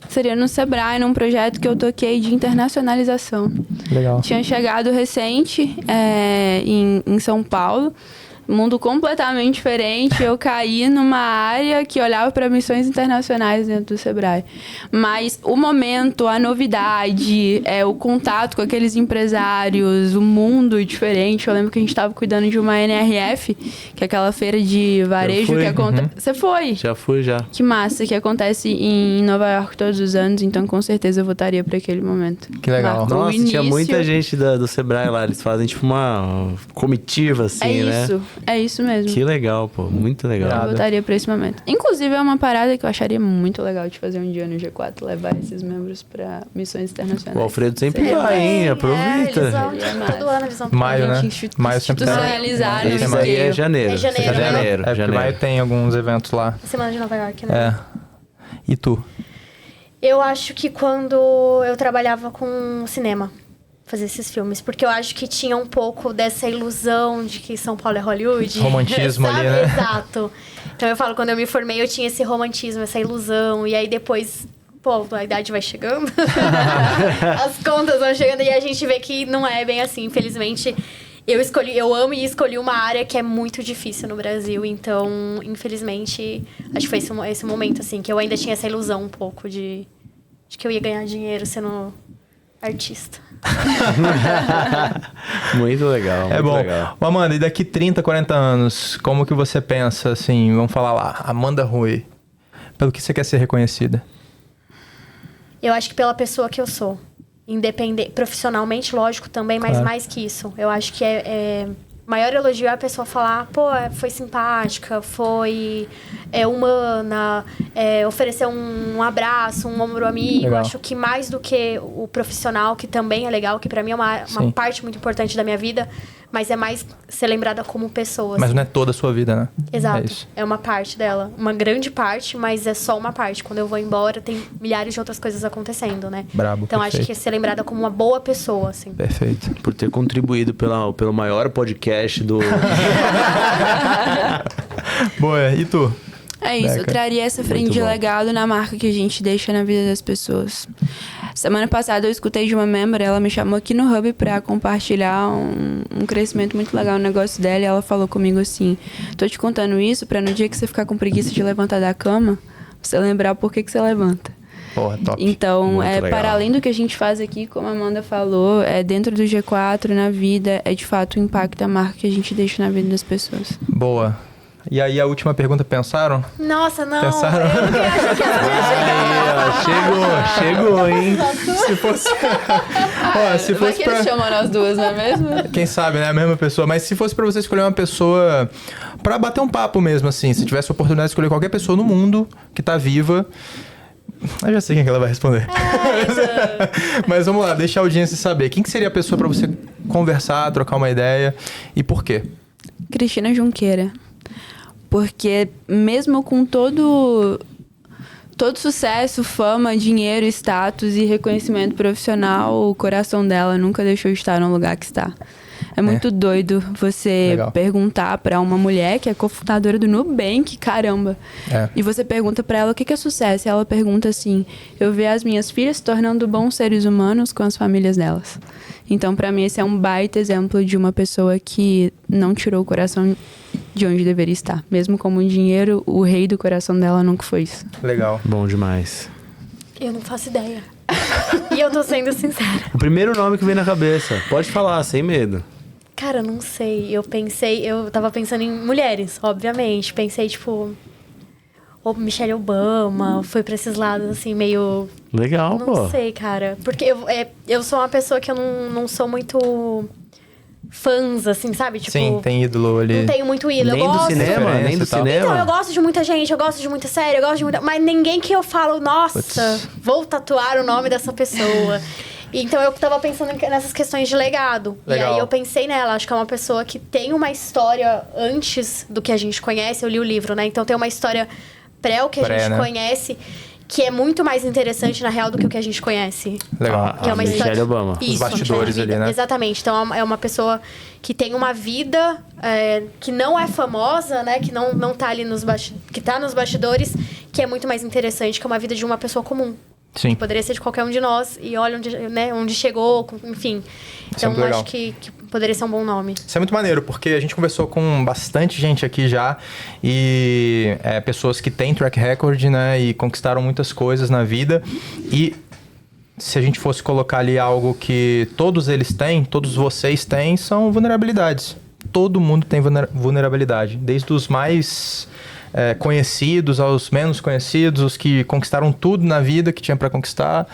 Seria no Sebrae, num projeto que eu toquei de internacionalização. Legal. Tinha chegado recente em São Paulo. mundo completamente diferente. Eu caí numa área que olhava para missões internacionais dentro do Sebrae. Mas o momento, a novidade, o contato com aqueles empresários, o mundo diferente. Eu lembro que a gente estava cuidando de uma NRF, que é aquela feira de varejo que acontece. Você foi? Já fui, já. Que massa, que acontece em Nova York todos os anos, então com certeza eu votaria para aquele momento. Que legal. Marcou o Nossa, tinha início. muita gente do Sebrae lá. Eles fazem tipo uma comitiva, assim, né? É isso mesmo. Que legal, pô. Muito legal. Eu votaria pra esse momento. Inclusive, é uma parada que eu acharia muito legal de fazer um dia no G4, levar esses membros pra missões internacionais. O Alfredo sempre Seria vai, hein? Eles Aproveita. vão, Seria tipo, massa. todo ano eles vão. Maio, né? Maio sempre tem. Institucionalizar no Esse aí é scale. janeiro. É janeiro, né? Janeiro, É, porque janeiro. maio tem alguns eventos lá. Semana de Nova York, né? É. E tu? Eu acho que quando eu trabalhava com cinema, fazer esses filmes, porque eu acho que tinha um pouco dessa ilusão de que São Paulo é Hollywood. Romantismo sabe? ali, né? Exato. Então eu falo, quando eu me formei, eu tinha esse romantismo, essa ilusão, e aí depois, pô, a idade vai chegando, as contas vão chegando, e a gente vê que não é bem assim, infelizmente. Eu amo e escolhi uma área que é muito difícil no Brasil, então, infelizmente, acho que foi esse momento, assim, que eu ainda tinha essa ilusão um pouco de que eu ia ganhar dinheiro sendo artista. Muito legal. É muito bom. legal. Ô, Amanda, e daqui 30, 40 anos, como que você pensa, assim, vamos falar lá, Amanda Rui, pelo que você quer ser reconhecida? Eu acho que pela pessoa que eu sou. Independente, profissionalmente, lógico, também, mas Claro. mais que isso. Eu acho que maior elogio é a pessoa falar, pô, foi simpática, foi humana, oferecer um abraço, um ombro amigo. Legal. Acho que mais do que o profissional, que também é legal, que pra mim é uma Sim. parte muito importante da minha vida, mas é mais ser lembrada como pessoa. Mas assim. não é toda a sua vida, né? Exato. É isso. É uma parte dela. Uma grande parte, mas é só uma parte. Quando eu vou embora, tem milhares de outras coisas acontecendo, né? Brabo, Então acho perfeito. que é ser lembrada como uma boa pessoa, assim. Perfeito. Por ter contribuído pelo maior podcast do... Boa, e tu? É isso, eu Beca. traria essa frente Muito de bom. legado na marca que a gente deixa na vida das pessoas. Semana passada eu escutei de uma member, ela me chamou aqui no Hub pra compartilhar um crescimento muito legal no negócio dela, e ela falou comigo assim: tô te contando isso pra no dia que você ficar com preguiça de levantar da cama, você lembrar por que você levanta. Porra, top. Então, Muito legal. para além do que a gente faz aqui, como a Amanda falou, dentro do G4, na vida, de fato o impacto da marca que a gente deixa na vida das pessoas. Boa. E aí, a última pergunta, pensaram? Nossa, não. Pensaram? Eu não acho que Aí, ó, chegou, hein? Se fosse... Ó, se fosse pra... chamam nós duas, não é mesmo? Quem sabe, né? A mesma pessoa. Mas se fosse pra você escolher uma pessoa pra bater um papo mesmo, assim, se tivesse a oportunidade de escolher qualquer pessoa no mundo que tá viva... Eu já sei quem que ela vai responder. Mas vamos lá, deixa a audiência saber. Quem que seria a pessoa pra você conversar, trocar uma ideia e por quê? Cristina Junqueira. Porque mesmo com todo sucesso, fama, dinheiro, status e reconhecimento profissional, o coração dela nunca deixou de estar no lugar que está. É muito doido você Legal. perguntar pra uma mulher que é cofundadora do Nubank, caramba. É. E você pergunta pra ela o que é sucesso. E ela pergunta assim: eu ver as minhas filhas se tornando bons seres humanos com as famílias delas. Então, pra mim, esse é um baita exemplo de uma pessoa que não tirou o coração de onde deveria estar. Mesmo como dinheiro, o rei do coração dela nunca foi isso. Legal. Bom demais. Eu não faço ideia. E eu tô sendo sincera. O primeiro nome que vem na cabeça. Pode falar, sem medo. Cara, não sei. Eu tava pensando em mulheres, obviamente. Pensei, tipo, ou Michelle Obama, foi pra esses lados, assim, meio... Legal, Não pô. sei, cara. Porque eu sou uma pessoa que eu não sou muito fãs, assim, sabe? Tipo, Sim, tem ídolo ali. não tenho muito ídolo. Nem eu do gosto... cinema, nem do Referência e tal. cinema. Então, eu gosto de muita gente, eu gosto de muita série, eu gosto de muita... Mas ninguém que eu falo, nossa, Putz. vou tatuar o nome dessa pessoa. Então, eu tava pensando nessas questões de legado. Legal. E aí, eu pensei nela. Acho que é uma pessoa que tem uma história antes do que a gente conhece. Eu li o livro, né? Então, tem uma história o que a Pré, gente né? conhece, que é muito mais interessante, na real, do que o que a gente conhece. Legal. Que é uma Michelle história... Obama. Isso, bastidores Michelle ali, né? Exatamente. Então, é uma pessoa que tem uma vida que não é famosa, né? Que não tá ali que tá nos bastidores, que é muito mais interessante que uma vida de uma pessoa comum. Sim. Poderia ser de qualquer um de nós e olha onde chegou, enfim. Então, muito legal. acho que poderia ser um bom nome. Isso é muito maneiro, porque a gente conversou com bastante gente aqui já e pessoas que têm track record, né, e conquistaram muitas coisas na vida. E se a gente fosse colocar ali algo que todos eles têm, todos vocês têm, são vulnerabilidades. Todo mundo tem vulnerabilidade, desde os mais conhecidos aos menos conhecidos, os que conquistaram tudo na vida que tinha para conquistar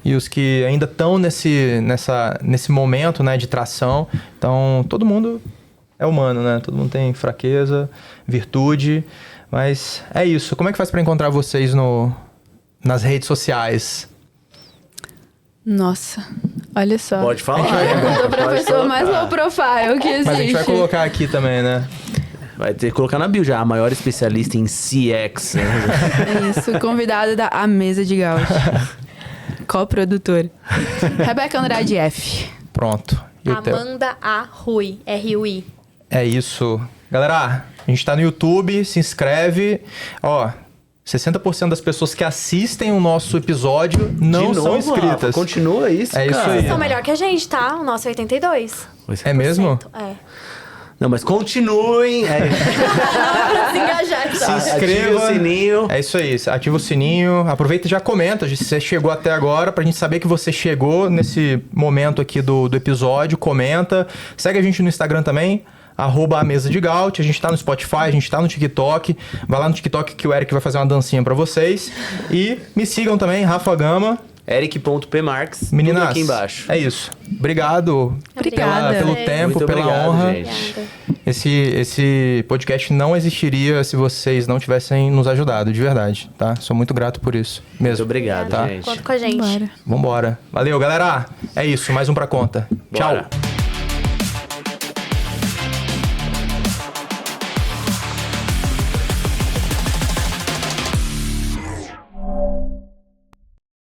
e os que ainda estão nesse momento, né, de tração. Então, todo mundo é humano, né? Todo mundo tem fraqueza, virtude, mas é isso. Como é que faz para encontrar vocês nas redes sociais? Nossa, olha só. Pode falar. O professor mais low profile que existe. Mas a gente vai colocar aqui também, né? Vai ter que colocar na bio já, a maior especialista em CX. Né? Isso, convidada da A Mesa de Gaúcho. Co-produtora. Rebeca Andrade F. Pronto. E o teu? Amanda A. Rui, R-U-I. É isso. Galera, a gente tá no YouTube, se inscreve. Ó, 60% das pessoas que assistem o nosso episódio não são inscritas. Rafa, continua isso, É cara. isso aí. Vocês são melhor que a gente, tá? O nosso é 82%. É mesmo? É. Não, mas continuem. Se engajar, Se tá? inscreva. Ative o sininho. É isso aí, ativa o sininho, aproveita e já comenta se você chegou até agora, pra gente saber que você chegou nesse momento aqui do episódio, comenta. Segue a gente no Instagram também, @amesadegaut, a gente tá no Spotify, a gente tá no TikTok, vai lá no TikTok que o Eric vai fazer uma dancinha pra vocês. E me sigam também, Rafa Gama. Eric.pmarques, Meninas, tudo aqui embaixo. é isso. Obrigado Obrigada. pelo tempo, Muito pela obrigado, honra. gente. Esse podcast não existiria se vocês não tivessem nos ajudado, de verdade, tá? Sou muito grato por isso, Muito mesmo. obrigado, Tá. gente. Conta com a gente. Bora. Vambora. Valeu, galera. É isso, mais um pra conta. Bora. Tchau.